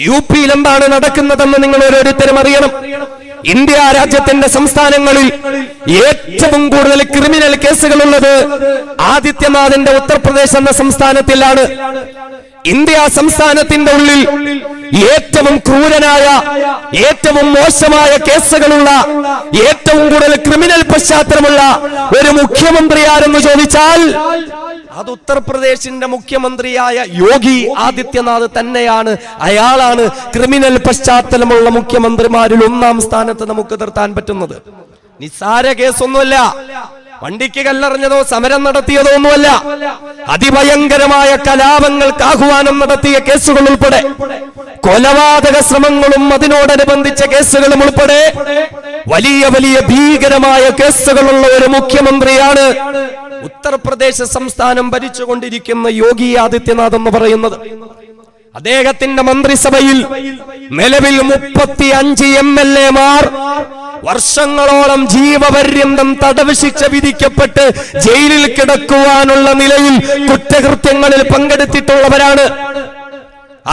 U പിയിൽ എന്താണ് നടക്കുന്നതെന്ന് നിങ്ങൾ ഓരോരുത്തരും അറിയണം. ഇന്ത്യ രാജ്യത്തിന്റെ സംസ്ഥാനങ്ങളിൽ ഏറ്റവും കൂടുതൽ ക്രിമിനൽ കേസുകളുള്ളത് ആദിത്യനാഥിന്റെ ഉത്തർപ്രദേശ് എന്ന സംസ്ഥാനത്തിലാണ്. ഇന്ത്യ സംസ്ഥാനത്തിന്റെ ഉള്ളിൽ ഏറ്റവും ക്രൂരനായ, ഏറ്റവും മോശമായ കേസുകളുള്ള, ഏറ്റവും കൂടുതൽ ക്രിമിനൽ പശ്ചാത്തലമുള്ള ഒരു മുഖ്യമന്ത്രി ആരെന്ന് ചോദിച്ചാൽ അത് ഉത്തർപ്രദേശിന്റെ മുഖ്യമന്ത്രിയായ യോഗി ആദിത്യനാഥ് തന്നെയാണ്. അയാളാണ് ക്രിമിനൽ പശ്ചാത്തലമുള്ള മുഖ്യമന്ത്രിമാരിൽ ഒന്നാം സ്ഥാനത്ത് നമുക്ക് നിർത്താൻ പറ്റുന്നത്. നിസ്സാര കേസൊന്നുമല്ല, വണ്ടിക്ക് കല്ലെറിഞ്ഞതോ സമരം നടത്തിയതോ ഒന്നുമല്ല. അതിഭയങ്കരമായ കലാപങ്ങൾക്ക് ആഹ്വാനം നടത്തിയ കേസുകൾ ഉൾപ്പെടെ, കൊലപാതക ശ്രമങ്ങളും അതിനോടനുബന്ധിച്ച കേസുകളും ഉൾപ്പെടെ വലിയ വലിയ ഭീകരമായ കേസുകളുള്ള ഒരു മുഖ്യമന്ത്രിയാണ് ഉത്തർപ്രദേശ് സംസ്ഥാനം ഭരിച്ചുകൊണ്ടിരിക്കുന്ന യോഗി ആദിത്യനാഥ് എന്ന് പറയുന്നത്. അദ്ദേഹത്തിന്റെ മന്ത്രിസഭയിൽ നിലവിൽ 35 MLA-മാർ വർഷങ്ങളോളം ജീവപര്യന്തം തടവ് ശിക്ഷ വിധിക്കപ്പെട്ട് ജയിലിൽ കിടക്കുവാനുള്ള നിലയിൽ കുറ്റകൃത്യങ്ങളിൽ പങ്കെടുത്തിട്ടുള്ളവരാണ്.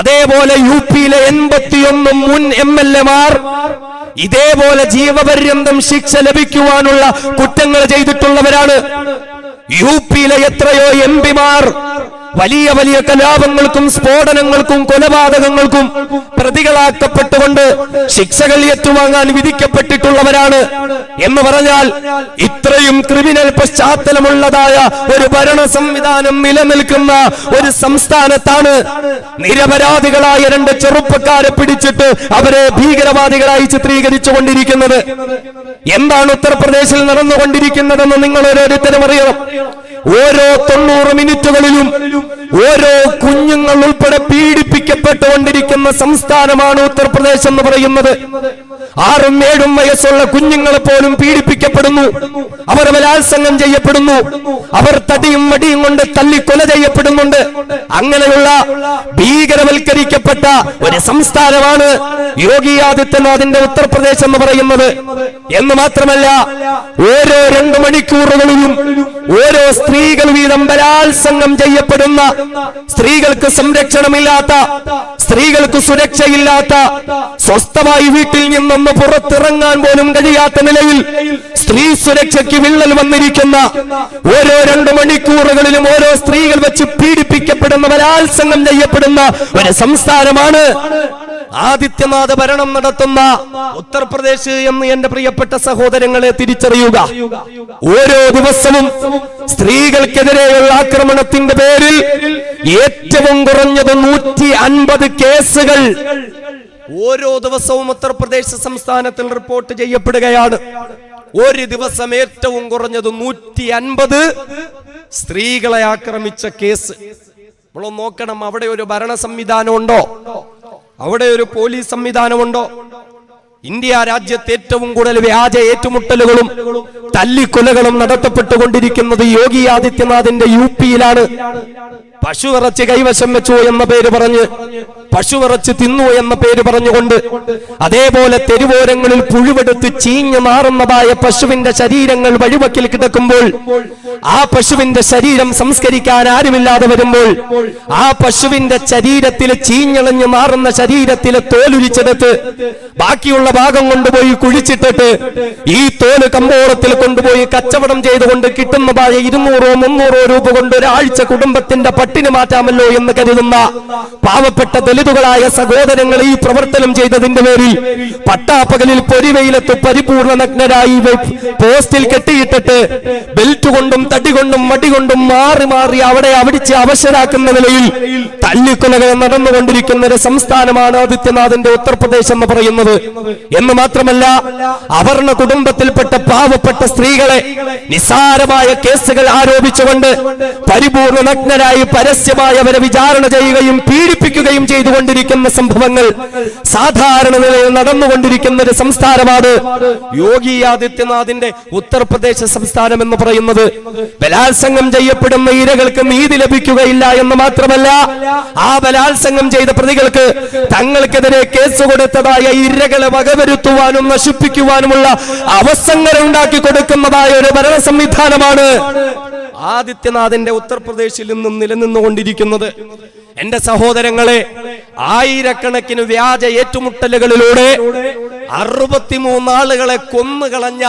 അതേപോലെ യു പിയിലെ 81 മുൻ MLA-മാർ ഇതേപോലെ ജീവപര്യന്തം ശിക്ഷ ലഭിക്കുവാനുള്ള കുറ്റങ്ങൾ ചെയ്തിട്ടുള്ളവരാണ്. യു പിയിലെ എത്രയോ MP-മാർ വലിയ വലിയ കലാപങ്ങൾക്കും സ്ഫോടനങ്ങൾക്കും കൊലപാതകങ്ങൾക്കും പ്രതികളാക്കപ്പെട്ടുകൊണ്ട് ശിക്ഷകൾ ഏറ്റുവാങ്ങാൻ വിധിക്കപ്പെട്ടിട്ടുള്ളവരാണ്. എന്ന് പറഞ്ഞാൽ ഇത്രയും ക്രിമിനൽ പശ്ചാത്തലമുള്ളതായ ഒരു ഭരണ സംവിധാനം നിലനിൽക്കുന്ന ഒരു സംസ്ഥാനത്താണ് നിരപരാധികളായ 2 ചെറുപ്പക്കാരെ പിടിച്ചിട്ട് അവരെ ഭീകരവാദികളായി ചിത്രീകരിച്ചു കൊണ്ടിരിക്കുന്നത്. എന്താണ് ഉത്തർപ്രദേശിൽ നടന്നുകൊണ്ടിരിക്കുന്നതെന്ന് നിങ്ങൾ ഓരോരുത്തരും അറിയണം. ഓരോ 90 മിനിറ്റുകളിലും ഓരോ കുഞ്ഞുങ്ങൾ ഉൾപ്പെടെ പീഡിപ്പിക്കപ്പെട്ടുകൊണ്ടിരിക്കുന്ന സംസ്ഥാനമാണ് ഉത്തർപ്രദേശ് എന്ന് പറയുന്നത്. 6ഉം 7ഉം വയസ്സുള്ള കുഞ്ഞുങ്ങളെ പോലും പീഡിപ്പിക്കപ്പെടുന്നു, അവർ ബലാത്സംഗം ചെയ്യപ്പെടുന്നു, അവർ തടിയും വടിയും കൊണ്ട് തല്ലിക്കൊല ചെയ്യപ്പെടുന്നുണ്ട്. അങ്ങനെയുള്ള ഭീകരവൽക്കരിക്കപ്പെട്ട ഒരു സംസ്ഥാനമാണ് യോഗി ആദിത്യനാഥിന്റെ ഉത്തർപ്രദേശ് എന്ന് പറയുന്നത്. എന്ന് മാത്രമല്ല, ഓരോ 2 മണിക്കൂറുകളിലും ഓരോ സ്ത്രീകൾ വീതം ബലാത്സംഗം ചെയ്യപ്പെടുന്ന, സ്ത്രീകൾക്ക് സംരക്ഷണമില്ലാത്ത, സ്ത്രീകൾക്ക് സുരക്ഷയില്ലാത്ത, സ്വസ്ഥമായി വീട്ടിൽ നിന്നൊന്ന് പുറത്തിറങ്ങാൻ പോലും കഴിയാത്ത നിലയിൽ സ്ത്രീ സുരക്ഷയ്ക്ക് വിള്ളൽ വന്നിരിക്കുന്ന, ഓരോ 2 മണിക്കൂറുകളിലും ഓരോ സ്ത്രീകൾ വെച്ച് പീഡിപ്പിക്കപ്പെടുന്ന, ബലാത്സംഗം ചെയ്യപ്പെടുന്ന ഒരു സംസ്ഥാനമാണ് ആദിത്യനാഥ് ഭരണം നടത്തുന്ന ഉത്തർപ്രദേശ് എന്ന് എന്റെ പ്രിയപ്പെട്ട സഹോദരങ്ങളെ തിരിച്ചറിയുക. ഓരോ ദിവസവും സ്ത്രീകൾക്കെതിരെയുള്ള ആക്രമണത്തിന്റെ പേരിൽ ഏറ്റവും കുറഞ്ഞത് 150 കേസുകൾ ഓരോ ദിവസവും ഉത്തർപ്രദേശ് സംസ്ഥാനത്തിൽ റിപ്പോർട്ട് ചെയ്യപ്പെടുകയാണ്. ഒരു ദിവസം ഏറ്റവും കുറഞ്ഞത് 150 സ്ത്രീകളെ ആക്രമിച്ച കേസ്. നമ്മൾ നോക്കണം, അവിടെ ഒരു ഭരണ സംവിധാനം ഉണ്ടോ? അവിടെ ഒരു പോലീസ് സംവിധാനമുണ്ടോ? ഇന്ത്യ രാജ്യത്ത് ഏറ്റവും കൂടുതൽ വ്യാജ ഏറ്റുമുട്ടലുകളും തല്ലിക്കൊലകളും നടത്തപ്പെട്ടുകൊണ്ടിരിക്കുന്നത് യോഗി ആദിത്യനാഥിന്റെ യു പിയിലാണ്. പശുവിറച്ചി കൈവശം വെച്ചു എന്ന പേര് പറഞ്ഞ്, പശുവിറച്ചി തിന്നു എന്ന പേര് പറഞ്ഞുകൊണ്ട്, അതേപോലെ തെരുവോരങ്ങളിൽ പുഴുവെടുത്ത് ചീഞ്ഞു മാറുന്നതായ പശുവിന്റെ ശരീരങ്ങൾ വഴിവക്കിൽ കിടക്കുമ്പോൾ, ആ പശുവിന്റെ ശരീരം സംസ്കരിക്കാൻ ആരുമില്ലാതെ വരുമ്പോൾ, ആ പശുവിന്റെ ശരീരത്തിൽ ചീഞ്ഞളഞ്ഞു മാറുന്ന ശരീരത്തിലെ തോലുരിച്ചെടുത്ത് ബാക്കിയുള്ള ഭാഗം കൊണ്ടുപോയി കുഴിച്ചിട്ടിട്ട് ഈ തോല് കമ്പോളത്തിൽ കൊണ്ടുപോയി കച്ചവടം ചെയ്തുകൊണ്ട് കിട്ടുന്നതായ 200-300 രൂപ കൊണ്ട് ഒരാഴ്ച കുടുംബത്തിന്റെ പട്ടിണി മാറ്റാമല്ലോ എന്ന് കരുതുന്ന പാവപ്പെട്ട ദലിതുകളായ സഹോദരങ്ങൾ ഈ പ്രവർത്തനം ചെയ്തതിന്റെ പേരിൽ പട്ടാപ്പകലിൽ പൊരിവെയിലത്ത് പരിപൂർണ നഗ്നരായി പോസ്റ്റിൽ കെട്ടിയിട്ടിട്ട് ബെൽറ്റ് കൊണ്ടും തടി കൊണ്ടും മടി കൊണ്ടും മാറി മാറി അവിടെ അവിടിച്ച് അവശരാക്കുന്ന നിലയിൽ തല്ലിക്കൊലകൾ നടന്നുകൊണ്ടിരിക്കുന്ന ഒരു സംസ്ഥാനമാണ് ആദിത്യനാഥിന്റെ ഉത്തർപ്രദേശ് എന്ന് പറയുന്നത്. എന്ന് മാത്രമല്ല, അവർണ കുടുംബത്തിൽപ്പെട്ട പാവപ്പെട്ട സ്ത്രീകളെ നിസ്സാരമായ കേസുകൾ ആരോപിച്ചുകൊണ്ട് പരിപൂർണ നഗ്നരായി പരസ്യമായി അവരെ വിചാരണ ചെയ്യുകയും പീഡിപ്പിക്കുകയും ചെയ്തുകൊണ്ടിരിക്കുന്ന സംഭവങ്ങൾ സാധാരണ നിലയിൽ നടന്നുകൊണ്ടിരിക്കുന്ന ഒരു സംസ്ഥാനമാണ് യോഗി ആദിത്യനാഥിന്റെ ഉത്തർപ്രദേശ് സംസ്ഥാനം എന്ന് പറയുന്നത്. ബലാത്സംഗം ചെയ്യപ്പെടുന്ന ഇരകൾക്ക് നീതി ലഭിക്കുകയില്ല എന്ന് മാത്രമല്ല, ആ ബലാത്സംഗം ചെയ്ത പ്രതികൾക്ക് തങ്ങൾക്കെതിരെ കേസ് കൊടുത്തതായ ഇരകളെ വകവരുത്തുവാനും നശിപ്പിക്കുവാനുമുള്ള അവസരങ്ങൾ ഉണ്ടാക്കി കൊടുക്കുന്നതായ ഒരു ഭരണ സംവിധാനമാണ് ആദിത്യനാഥിന്റെ ഉത്തർപ്രദേശിൽ നിന്നും നിലനിന്നുകൊണ്ടിരിക്കുന്നത്. എന്റെ സഹോദരങ്ങളെ, ആയിരക്കണക്കിന് വ്യാജ ഏറ്റുമുട്ടലുകളിലൂടെ 63 ആളുകളെ കൊന്നുകളഞ്ഞ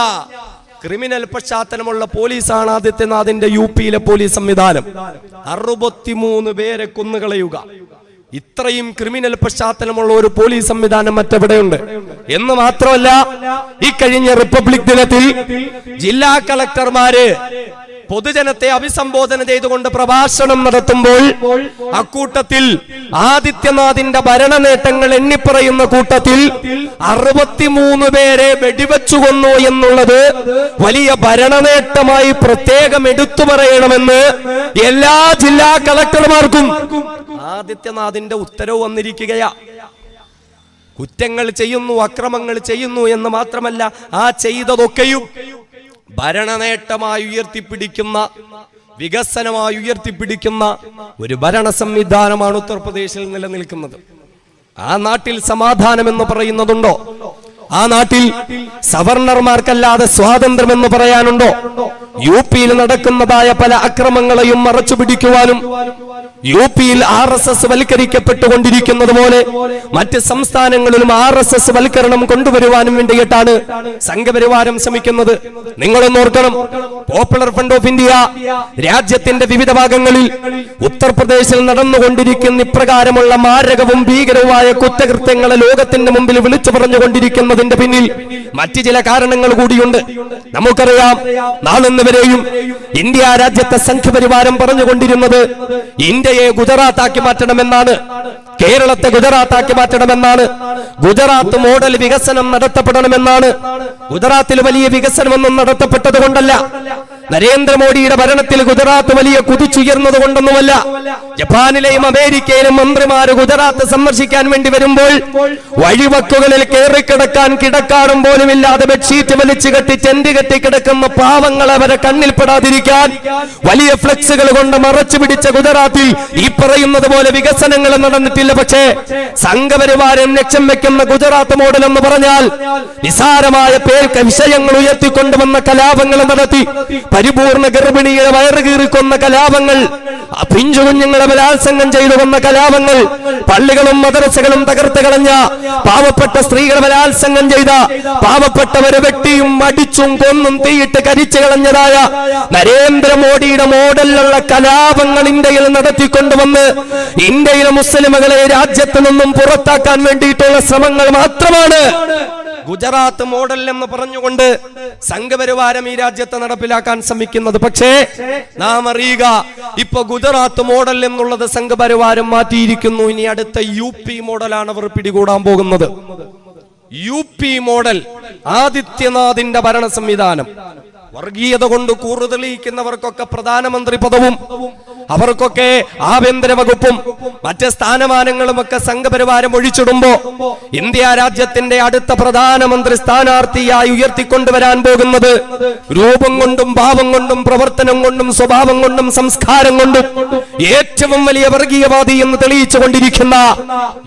ക്രിമിനൽ പശ്ചാത്തലമുള്ള പോലീസാണ് ആദിത്യനാഥിന്റെ യുപിയിലെ പോലീസ് സംവിധാനം. 63 പേരെ കൊന്നുകളയുക, ഇത്രയും ക്രിമിനൽ പശ്ചാത്തലമുള്ള ഒരു പോലീസ് സംവിധാനം മറ്റെവിടെയുണ്ട് എന്ന് മാത്രമല്ല, ഇക്കഴിഞ്ഞ റിപ്പബ്ലിക് ദിനത്തിൽ ജില്ലാ കളക്ടർമാര് പൊതുജനത്തെ അഭിസംബോധന ചെയ്തുകൊണ്ട് പ്രഭാഷണം നടത്തുമ്പോൾ അക്കൂട്ടത്തിൽ ആദിത്യനാഥിന്റെ ഭരണ നേട്ടങ്ങൾ എണ്ണിപ്പറയുന്ന കൂട്ടത്തിൽ 63 പേരെ വെടിവെച്ചു കൊന്നു എന്നുള്ളത് വലിയ ഭരണനേട്ടമായി പ്രത്യേകം എടുത്തു പറയണമെന്ന് എല്ലാ ജില്ലാ കളക്ടർമാർക്കും ആദിത്യനാഥിന്റെ ഉത്തരവ് വന്നിരിക്കുകയാ. കുറ്റങ്ങൾ ചെയ്യുന്നു, അക്രമങ്ങൾ ചെയ്യുന്നു എന്ന് മാത്രമല്ല, ആ ചെയ്തതൊക്കെയും ഭരണനേട്ടമായി ഉയർത്തിപ്പിടിക്കുന്ന, വികസനമായി ഉയർത്തിപ്പിടിക്കുന്ന ഒരു ഭരണ സംവിധാനമാണ് ഉത്തർപ്രദേശിൽ നിലനിൽക്കുന്നത്. ആ നാട്ടിൽ സമാധാനം എന്ന് പറയുന്നതുണ്ടോ? ആ നാട്ടിൽ സവർണർമാർക്കല്ലാതെ സ്വാതന്ത്ര്യം എന്ന് പറയാനുണ്ടോ? യുപിയിൽ നടക്കുന്നതായ പല അക്രമങ്ങളെയും മറച്ചു പിടിക്കുവാനും യുപിയിൽ RSS വൽക്കരിക്കപ്പെട്ടുകൊണ്ടിരിക്കുന്നത് പോലെ മറ്റ് സംസ്ഥാനങ്ങളിലും RSS വൽക്കരണം കൊണ്ടുവരുവാനും വേണ്ടിയിട്ടാണ് സംഘപരിവാരം ശ്രമിക്കുന്നത്. നിങ്ങളൊന്ന് ഓർക്കണം, പോപ്പുലർ ഫ്രണ്ട് ഓഫ് ഇന്ത്യ രാജ്യത്തിന്റെ വിവിധ ഭാഗങ്ങളിൽ ഉത്തർപ്രദേശിൽ നടന്നുകൊണ്ടിരിക്കുന്ന ഇപ്രകാരമുള്ള മാരകവും ഭീകരവുമായ കുറ്റകൃത്യങ്ങളെ ലോകത്തിന്റെ മുമ്പിൽ വിളിച്ചു പറഞ്ഞുകൊണ്ടിരിക്കുന്നതിന്റെ പിന്നിൽ മറ്റു ചില കാരണങ്ങൾ കൂടിയുണ്ട്. നമുക്കറിയാം, നാളിന്ന് വരെയും ഇന്ത്യ രാജ്യത്തെ സംഘപരിവാരം പറഞ്ഞുകൊണ്ടിരുന്നത് ഇന്ത്യയെ ഗുജറാത്താക്കി മാറ്റണമെന്നാണ്, കേരളത്തെ ഗുജറാത്താക്കി മാറ്റണമെന്നാണ്, ഗുജറാത്ത് മോഡൽ വികസനം നടത്തപ്പെടണമെന്നാണ്. ഗുജറാത്തിൽ വലിയ വികസനമൊന്നും നടത്തപ്പെട്ടത് കൊണ്ടല്ല, നരേന്ദ്രമോദിയുടെ ഭരണത്തിൽ ഗുജറാത്ത് വലിയ കുതിച്ചുയർന്നത് കൊണ്ടൊന്നുമല്ല. ജപ്പാനിലെയും അമേരിക്കയിലും മന്ത്രിമാര് ഗുജറാത്ത് സന്ദർശിക്കാൻ വേണ്ടി വരുമ്പോൾ വഴിവക്കുകളിൽ കയറിക്കിടക്കാൻ കിടക്കാടും പോലും ഇല്ലാതെ ബെഡ്ഷീറ്റ് വലിച്ചു കെട്ടി ടെന്റ് കെട്ടി കിടക്കുന്ന പാവങ്ങളെ വരെ കണ്ണിൽപ്പെടാതിരിക്കാൻ വലിയ ഫ്ലെക്സുകൾ കൊണ്ട് മറച്ചു പിടിച്ച ഗുജറാത്തിൽ ഈ പറയുന്നത് പോലെ വികസനങ്ങൾ നടന്നിട്ടില്ല. പക്ഷേ സംഘപരിവാരം ലക്ഷ്യം വെക്കുന്ന ഗുജറാത്ത് മോഡൽ എന്ന് പറഞ്ഞാൽ നിസാരമായ പേർക്ക് വിഷയങ്ങൾ ഉയർത്തിക്കൊണ്ടുവന്ന കലാപങ്ങൾ നടത്തി, പരിപൂർണ ഗർഭിണിയുടെ വയറ് കീറിക്കൊന്ന കലാപങ്ങൾ, പിഞ്ചു കുഞ്ഞുങ്ങളെ ബലാത്സംഗം ചെയ്തു കൊന്ന കലാപങ്ങൾ, പള്ളികളും മദ്രസകളും തകർത്ത് കളഞ്ഞ, പാവപ്പെട്ട സ്ത്രീകളെ ബലാത്സംഗം ചെയ്ത, പാവപ്പെട്ടവരെ വെട്ടിയും അടിച്ചും കൊന്നും തീയിട്ട് കരിച്ചു കളഞ്ഞതായ നരേന്ദ്രമോദിയുടെ മോഡലിലുള്ള കലാപങ്ങൾ ഇന്ത്യയിൽ നടത്തിക്കൊണ്ടുവന്ന് ഇന്ത്യയിലെ മുസ്ലിമുകളെ രാജ്യത്ത് നിന്നും പുറത്താക്കാൻ വേണ്ടിയിട്ടുള്ള ശ്രമങ്ങൾ മാത്രമാണ് ഗുജറാത്ത് മോഡൽ എന്ന് പറഞ്ഞുകൊണ്ട് സംഘപരിവാരം ഈ രാജ്യത്ത് നടപ്പിലാക്കാൻ ശ്രമിക്കുന്നത്. പക്ഷേ നാം അറിയുക, ഇപ്പൊ ഗുജറാത്ത് മോഡൽ എന്നുള്ളത് സംഘപരിവാരം മാറ്റിയിരിക്കുന്നു. ഇനി അടുത്ത യുപി മോഡലാണ് അവർ പിടികൂടാൻ പോകുന്നത്. യുപി മോഡൽ, ആദിത്യനാഥിന്റെ ഭരണ സംവിധാനം. വർഗീയത കൊണ്ട് കൂറു തെളിയിക്കുന്നവർക്കൊക്കെ പ്രധാനമന്ത്രി പദവും അവർക്കൊക്കെ ആഭ്യന്തര വകുപ്പും മറ്റ് സ്ഥാനമാനങ്ങളും ഒക്കെ സംഘപരിവാരം ഒഴിച്ചിടുമ്പോ ഇന്ത്യ രാജ്യത്തിന്റെ അടുത്ത പ്രധാനമന്ത്രി സ്ഥാനാർത്ഥിയായി ഉയർത്തിക്കൊണ്ടുവരാൻ പോകുന്നത് രൂപം കൊണ്ടും ഭാവം കൊണ്ടും പ്രവർത്തനം കൊണ്ടും സ്വഭാവം കൊണ്ടും സംസ്കാരം കൊണ്ടും ഏറ്റവും വലിയ വർഗീയവാദി എന്ന് തെളിയിച്ചുകൊണ്ടിരിക്കുന്ന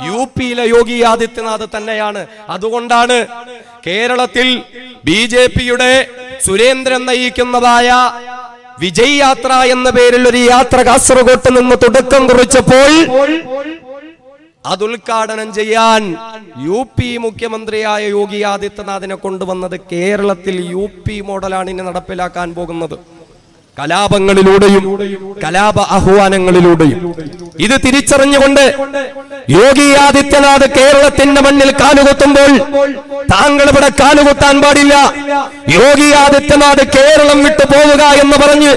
യുപിയിലെ യോഗി ആദിത്യനാഥ് തന്നെയാണ്. അതുകൊണ്ടാണ് കേരളത്തിൽ BJPയുടെ സുരേന്ദ്രൻ നയിക്കുന്നതായ വിജയ് യാത്ര എന്ന പേരിൽ ഒരു യാത്ര കാസർഗോട്ട് നിന്ന് തുടക്കം കുറിച്ചപ്പോൾ അത് ഉദ്ഘാടനം ചെയ്യാൻ യുപി മുഖ്യമന്ത്രിയായ യോഗി ആദിത്യനാഥിനെ കൊണ്ടുവന്നത് കേരളത്തിൽ യുപി മോഡലാണ് ഇനി നടപ്പിലാക്കാൻ പോകുന്നത്. കലാപങ്ങളിലൂടെയും കലാപ ആഹ്വാനങ്ങളിലൂടെയും ഇത് തിരിച്ചറിഞ്ഞുകൊണ്ട് യോഗി ആദിത്യനാഥ് കേരളത്തിന്റെ മണ്ണിൽ കാലുകുത്തുമ്പോൾ താങ്കൾ ഇവിടെ കാലുകുത്താൻ പാടില്ല, യോഗി ആദിത്യനാഥ് കേരളം വിട്ടു പോവുക എന്ന് പറഞ്ഞ്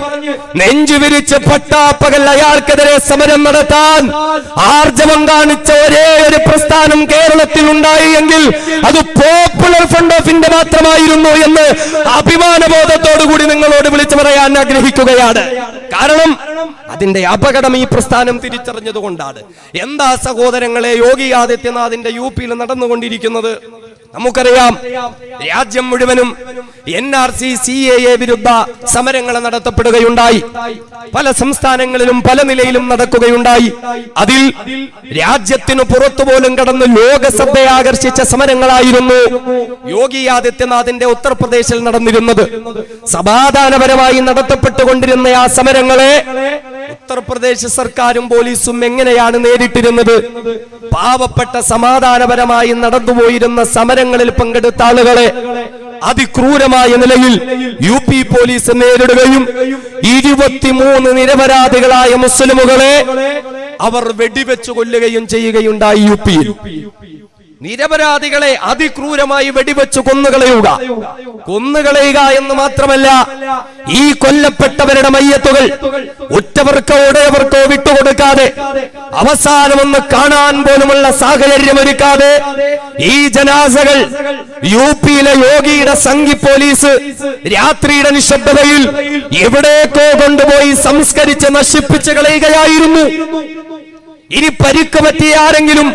നെഞ്ചുവിരിച്ച് പട്ടാപ്പകൽ അയാൾക്കെതിരെ സമരം നടത്താൻ ആർജവം കാണിച്ച ഒരേ ഒരു പ്രസ്ഥാനം കേരളത്തിൽ ഉണ്ടായി എങ്കിൽ അത് പോപ്പുലർ ഫ്രണ്ട് ഓഫ് ഇന്ത്യ മാത്രമായിരുന്നു എന്ന് അഭിമാനബോധത്തോടുകൂടി നിങ്ങളോട് വിളിച്ചു പറയാൻ ആഗ്രഹിക്കുകയാണ്. കാരണം അതിന്റെ അപകടം ഈ പ്രസ്ഥാനം തിരിച്ചറിഞ്ഞതുകൊണ്ടാണ്. എന്താ സഹോദരങ്ങളെ യോഗി ആദിത്യനാഥിന്റെ യുപിയിൽ നടന്നുകൊണ്ടിരിക്കുന്നത്? നമുക്കറിയാം, രാജ്യം മുഴുവനും NRC CAA വിരുദ്ധ സമരങ്ങൾ നടത്തപ്പെടുകയുണ്ടായി. പല സംസ്ഥാനങ്ങളിലും പല നിലയിലും നടക്കുകയുണ്ടായി. അതിൽ രാജ്യത്തിനു പുറത്തുപോലും കടന്ന് ലോകസഭയെ ആകർഷിച്ച സമരങ്ങളായിരുന്നു യോഗി ആദിത്യനാഥിന്റെ ഉത്തർപ്രദേശിൽ നടന്നിരുന്നത്. സമാധാനപരമായി നടത്തപ്പെട്ടുകൊണ്ടിരുന്ന ആ സമരങ്ങളെ ഉത്തർപ്രദേശ് സർക്കാരും പോലീസും എങ്ങനെയാണ് നേരിട്ടിരുന്നത്? പാവപ്പെട്ട സമാധാനപരമായി നടന്നുപോയിരുന്ന സമരങ്ങളിൽ പങ്കെടുത്ത ആളുകളെ അതിക്രൂരമായ നിലയിൽ UP പോലീസ് നേരിടുകയും 23 നിരപരാധികളായ മുസ്ലിമുകളെ അവർ വെടിവെച്ചു കൊല്ലുകയും ചെയ്യുകയുണ്ടായി. UPയിൽ നിരപരാധികളെ അതിക്രൂരമായി വെടിവെച്ചു കൊന്നുകളയുക എന്ന് മാത്രമല്ല, ഈ കൊല്ലപ്പെട്ടവരുടെ മയ്യത്തുകൾ ഉറ്റവർക്കോ ഉടയവർക്കോ വിട്ടുകൊടുക്കാതെ അവസാനമൊന്ന് കാണാൻ പോലുമുള്ള സാഹചര്യമൊരുക്കാതെ ഈ ജനാസകൾ UPയിലെ യോഗിയുടെ സംഘി പോലീസ് രാത്രിയുടെ നിശബ്ദതയിൽ എവിടേക്കോ കൊണ്ടുപോയി സംസ്കരിച്ച് നശിപ്പിച്ചു കളയുകയായിരുന്നു. ഇനി പരിക്ക് പറ്റിയ ആരെങ്കിലും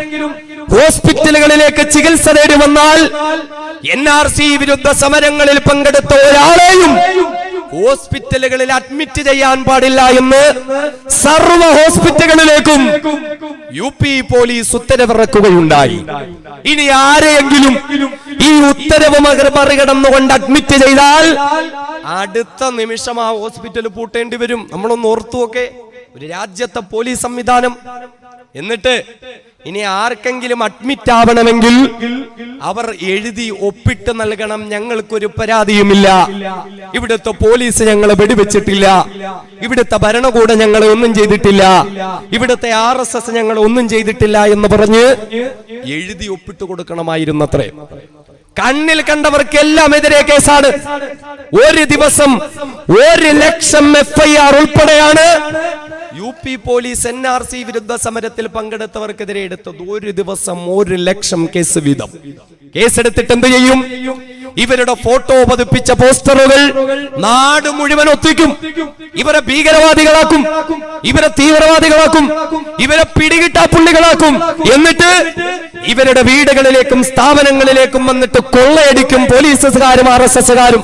ഹോസ്പിറ്റലുകളിലേക്ക് ചികിത്സ തേടി വന്നാൽ NRC വിരുദ്ധ സമരങ്ങളിൽ പങ്കെടുത്ത ഒരാളെയും ഹോസ്പിറ്റലുകളിൽ അഡ്മിറ്റ് ചെയ്യാൻ പാടില്ല എന്ന് സർവ്വ ഹോസ്പിറ്റലുകളിലേക്കും UP പോലീസ് ഉത്തരവിറക്കുകയുണ്ടായി. ഇനി ആരെയെങ്കിലും ഈ ഉത്തരവ് മറികടന്നുകൊണ്ട് അഡ്മിറ്റ് ചെയ്താൽ അടുത്ത നിമിഷം ആ ഹോസ്പിറ്റൽ പൂട്ടേണ്ടി വരും. നമ്മളൊന്ന് ഓർത്തുവൊക്കെ, ഒരു രാജ്യത്തെ പോലീസ് സംവിധാനം. എന്നിട്ട് ഇനി ആർക്കെങ്കിലും അഡ്മിറ്റ് ആവണമെങ്കിൽ അവർ എഴുതി ഒപ്പിട്ട് നൽകണം, ഞങ്ങൾക്കൊരു പരാതിയുമില്ല, ഇവിടുത്തെ പോലീസ് ഞങ്ങളെ വെടിവെച്ചിട്ടില്ല, ഇവിടുത്തെ ഭരണകൂടം ഞങ്ങളെ ഒന്നും ചെയ്തിട്ടില്ല, ഇവിടുത്തെ RSS ഞങ്ങളെ ഒന്നും ചെയ്തിട്ടില്ല എന്ന് പറഞ്ഞ് എഴുതി ഒപ്പിട്ട് കൊടുക്കണമായിരുന്നത്രേ. കണ്ണിൽ കണ്ടവർക്കെല്ലാം എതിരെ കേസാണ്. ഒരു ദിവസം 1 ലക്ഷം FIR ഉൾപ്പെടെയാണ് UP പോലീസ് NRC വിരുദ്ധ സമരത്തിൽ പങ്കെടുത്തവർക്കെതിരെ എടുത്തത്. ഒരു ദിവസം 1 ലക്ഷം കേസ് വീതം. കേസെടുത്തിട്ട് എന്ത് ചെയ്യും? ഇവരുടെ ഫോട്ടോ പതിപ്പിച്ച പോസ്റ്ററുകൾ നാട് മുഴുവൻ ഒത്തിക്കും. ഇവരെ ഭീകരവാദികളാക്കും, ഇവരെ തീവ്രവാദികളാക്കും, ഇവരെ പിടികിട്ടാപ്പുള്ളികളാക്കും. എന്നിട്ട് ഇവരുടെ വീടുകളിലേക്കും സ്ഥാപനങ്ങളിലേക്കും വന്നിട്ട് കൊള്ളയടിക്കും. പോലീസുകാരും RSSകാരും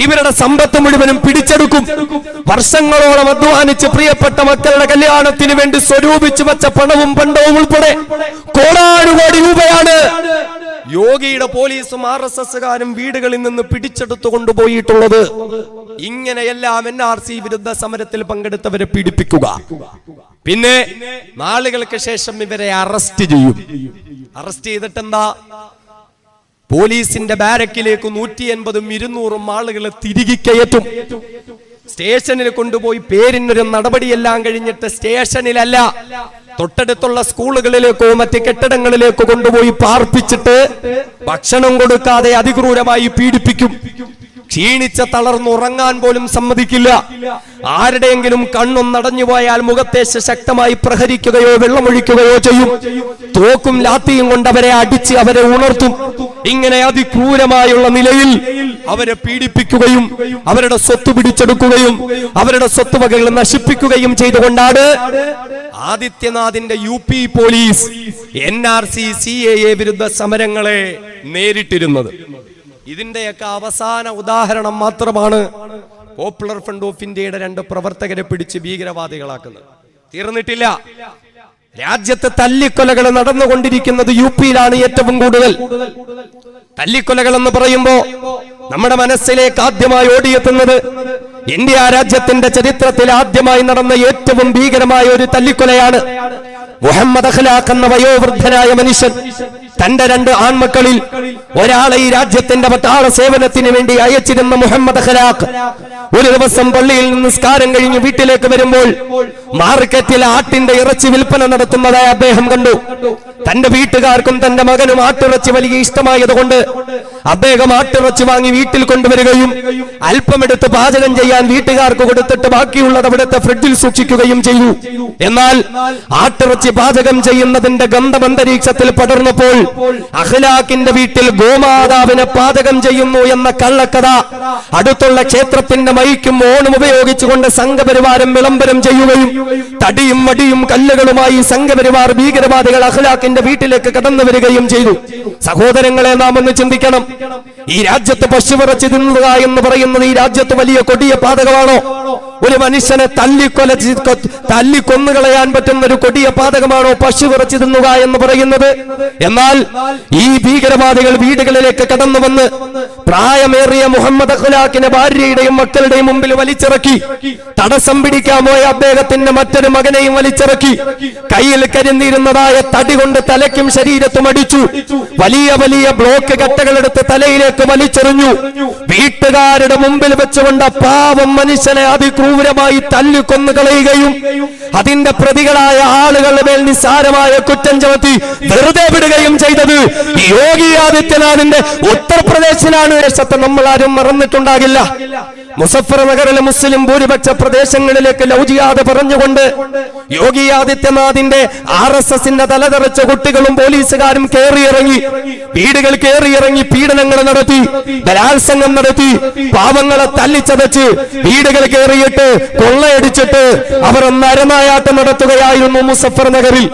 ഇവരുടെ സമ്പത്ത് മുഴുവനും പിടിച്ചെടുക്കും. വർഷങ്ങളോളം അധ്വാനിച്ച് പ്രിയപ്പെട്ട മക്കളുടെ കല്യാണത്തിന് വേണ്ടി സ്വരൂപിച്ചു വെച്ച പണവും പണ്ടവും ഉൾപ്പെടെ കോടാനുകോടി രൂപയാണ് യോഗിയുടെ പോലീസും RSSകാരും വീടുകളിൽ നിന്ന് പിടിച്ചെടുത്തു കൊണ്ടുപോയിട്ടുള്ളത്. ഇങ്ങനെയെല്ലാം NRC വിരുദ്ധ സമരത്തിൽ പങ്കെടുത്തവരെ പീഡിപ്പിക്കുക. പിന്നെ നാളുകൾക്ക് ശേഷം ഇവരെ അറസ്റ്റ് ചെയ്യും. അറസ്റ്റ് ചെയ്തിട്ടെന്താ? പോലീസിന്റെ ബാരക്കിലേക്ക് 180ഉം 200ഉം ആളുകളെ തിരികെ കയറ്റും. സ്റ്റേഷനിൽ കൊണ്ടുപോയി പേരിനൊരു നടപടിയെല്ലാം കഴിഞ്ഞിട്ട് സ്റ്റേഷനിലല്ല, തൊട്ടടുത്തുള്ള സ്കൂളുകളിലേക്കോ മറ്റ് കെട്ടിടങ്ങളിലേക്കോ കൊണ്ടുപോയി പാർപ്പിച്ചിട്ട് ഭക്ഷണം കൊടുക്കാതെ അതിക്രൂരമായി പീഡിപ്പിക്കും. ക്ഷീണിച്ച തളർന്നുറങ്ങാൻ പോലും സമ്മതിക്കില്ല. ആരുടെയെങ്കിലും കണ്ണൊന്നടഞ്ഞു പോയാൽ മുഖത്തെ ശക്തമായി പ്രഹരിക്കുകയോ വെള്ളമൊഴിക്കുകയോ ചെയ്യും. തോക്കും ലാത്തിയും കൊണ്ട് അവരെ അടിച്ച് അവരെ ഉണർത്തും. ഇങ്ങനെ അതിക്രൂരമായുള്ള നിലയിൽ അവരെ പീഡിപ്പിക്കുകയും അവരുടെ സ്വത്ത് പിടിച്ചെടുക്കുകയും അവരുടെ സ്വത്തുവകകൾ നശിപ്പിക്കുകയും ചെയ്തുകൊണ്ടാണ് ആദിത്യനാഥിന്റെ UP പോലീസ് NRC CAA വിരുദ്ധ സമരങ്ങളെ നേരിട്ടിരുന്നത്. ഇതിന്റെയൊക്കെ അവസാന ഉദാഹരണം മാത്രമാണ് പോപ്പുലർ ഫ്രണ്ട് ഓഫ് ഇന്ത്യയുടെ 2 പ്രവർത്തകരെ പിടിച്ച് ഭീകരവാദികളാക്കുന്നത്. തീർന്നിട്ടില്ല. രാജ്യത്ത് തല്ലിക്കൊലകൾ നടന്നുകൊണ്ടിരിക്കുന്നത് UPയിലാണ് ഏറ്റവും കൂടുതൽ. തല്ലിക്കൊലകൾ എന്ന് പറയുമ്പോ നമ്മുടെ മനസ്സിലേക്ക് ആദ്യമായി ഓടിയെത്തുന്നത് ഇന്ത്യ രാജ്യത്തിന്റെ ചരിത്രത്തിൽ ആദ്യമായി നടന്ന ഏറ്റവും ഭീകരമായ ഒരു തല്ലിക്കൊലയാണ്. മുഹമ്മദ് അഖ്ലാഖ് എന്ന വയോവൃദ്ധനായ മനുഷ്യൻ തന്റെ 2 ആൺമക്കളിൽ ഒരാളെ ഈ രാജ്യത്തിന്റെ പട്ടാള സേവനത്തിന് വേണ്ടി അയച്ചിരുന്ന മുഹമ്മദ് അഖ്ലാഖ് ഒരു ദിവസം പള്ളിയിൽ നിന്ന് നിസ്കാരം കഴിഞ്ഞ് വീട്ടിലേക്ക് വരുമ്പോൾ മാർക്കറ്റിൽ ആട്ടിന്റെ ഇറച്ചി വിൽപ്പന നടത്തുന്നതായി അദ്ദേഹം കണ്ടു. തന്റെ വീട്ടുകാർക്കും തന്റെ മകനും ആട്ടിറച്ചി വലിയ ഇഷ്ടമായതുകൊണ്ട് അദ്ദേഹം ആട്ടിറച്ചി വാങ്ങി വീട്ടിൽ കൊണ്ടുവരികയും അല്പമെടുത്ത് പാചകം ചെയ്യാൻ വീട്ടുകാർക്ക് കൊടുത്തിട്ട് ബാക്കിയുള്ളത് അവിടുത്തെ ഫ്രിഡ്ജിൽ സൂക്ഷിക്കുകയും ചെയ്തു. എന്നാൽ ആട്ടിറച്ചി പാചകം ചെയ്യുന്നതിന്റെ ഗന്ധം അന്തരീക്ഷത്തിൽ പടർന്നപ്പോൾ അഖ്ലാഖിന്റെ വീട്ടിൽ ഗോമാതാവിനെ പാചകം ചെയ്യുന്നു എന്ന കള്ളക്കഥ അടുത്തുള്ള ക്ഷേത്രത്തിന്റെ മൈക്കും ഓണും ഉപയോഗിച്ചുകൊണ്ട് സംഘപരിവാരം വിളംബരം ചെയ്യുകയും തടിയും മടിയും കല്ലുകളുമായി സംഘപരിവാർ ഭീകരവാദികൾ അഖ്ലാഖിന്റെ വീട്ടിലേക്ക് കടന്നു വരികയും ചെയ്തു. സഹോദരങ്ങളെ, നാം ഒന്ന് ചിന്തിക്കണം. ഈ രാജ്യത്ത് പശുവിറച്ചി തിന്നുക എന്ന് പറയുന്നത് ഈ രാജ്യത്ത് വലിയ കൊടിയ പാതകമാണോ? ഒരു മനുഷ്യനെ തല്ലിക്കൊന്നുകളയാൻ പറ്റുന്ന ഒരു കൊടിയ പാതകമാണോ പശുവിറച്ചി തിന്നുക എന്ന് പറയുന്നത്? എന്നാൽ എന്നാൽ ഈ ഭീകരവാദികൾ വീടുകളിലേക്ക് കടന്നു വന്ന് പ്രായമേറിയ മുഹമ്മദ് അഖ്ലാഖിനെ ഭാര്യയുടെയും മക്കളുടെയും മുമ്പിൽ വലിച്ചിറക്കി. തടസ്സം പിടിക്കാൻ പോയ അദ്ദേഹത്തിന്റെ മറ്റൊരു മകനെയും വലിച്ചിറക്കി. കയ്യിൽ കരുന്നിരുന്നതായ തടി കൊണ്ട് തലയ്ക്കും ശരീരത്തും അടിച്ചു. വലിയ വലിയ ബ്ലോക്ക് കട്ടകളെടുത്ത് തലയിലേക്ക് വലിച്ചെറിഞ്ഞു. വീട്ടുകാരുടെ മുമ്പിൽ വെച്ചുകൊണ്ട് പാവം മനുഷ്യനെ അതിക്രൂരമായി തല്ലിക്കൊന്നു കളയുകയും അതിന്റെ പ്രതികളായ ആളുകളുടെ മേൽ നിസ്സാരമായ കുറ്റം ചുമത്തി വെറുതെ വിടുകയും ചെയ്തത് യോഗി ആദിത്യനാഥിന്റെ ഉത്തർപ്രദേശിലാണ്. ദേശത്തെ നമ്മൾ ആരും മറന്നിട്ടുണ്ടാകില്ല. മുസഫർ നഗറിലെ മുസ്ലിം ഭൂരിപക്ഷ പ്രദേശങ്ങളിലേക്ക് ലവ് ജിഹാദ് പറഞ്ഞുകൊണ്ട് യോഗി ആദിത്യനാഥിന്റെ RSSന്റെ തലതെറിച്ച കുട്ടികളും പോലീസുകാരും കയറിയിറങ്ങി, വീടുകൾ കയറിയിറങ്ങി പീഡനങ്ങൾ നടത്തി, ബലാത്സംഗം നടത്തി, പാവങ്ങളെ തല്ലിച്ചതച്ച് വീടുകൾ കയറിയിട്ട് കൊള്ളയടിച്ചിട്ട് അവർ നരനായാട്ടം നടത്തുകയായിരുന്നു മുസഫർ നഗറിൽ.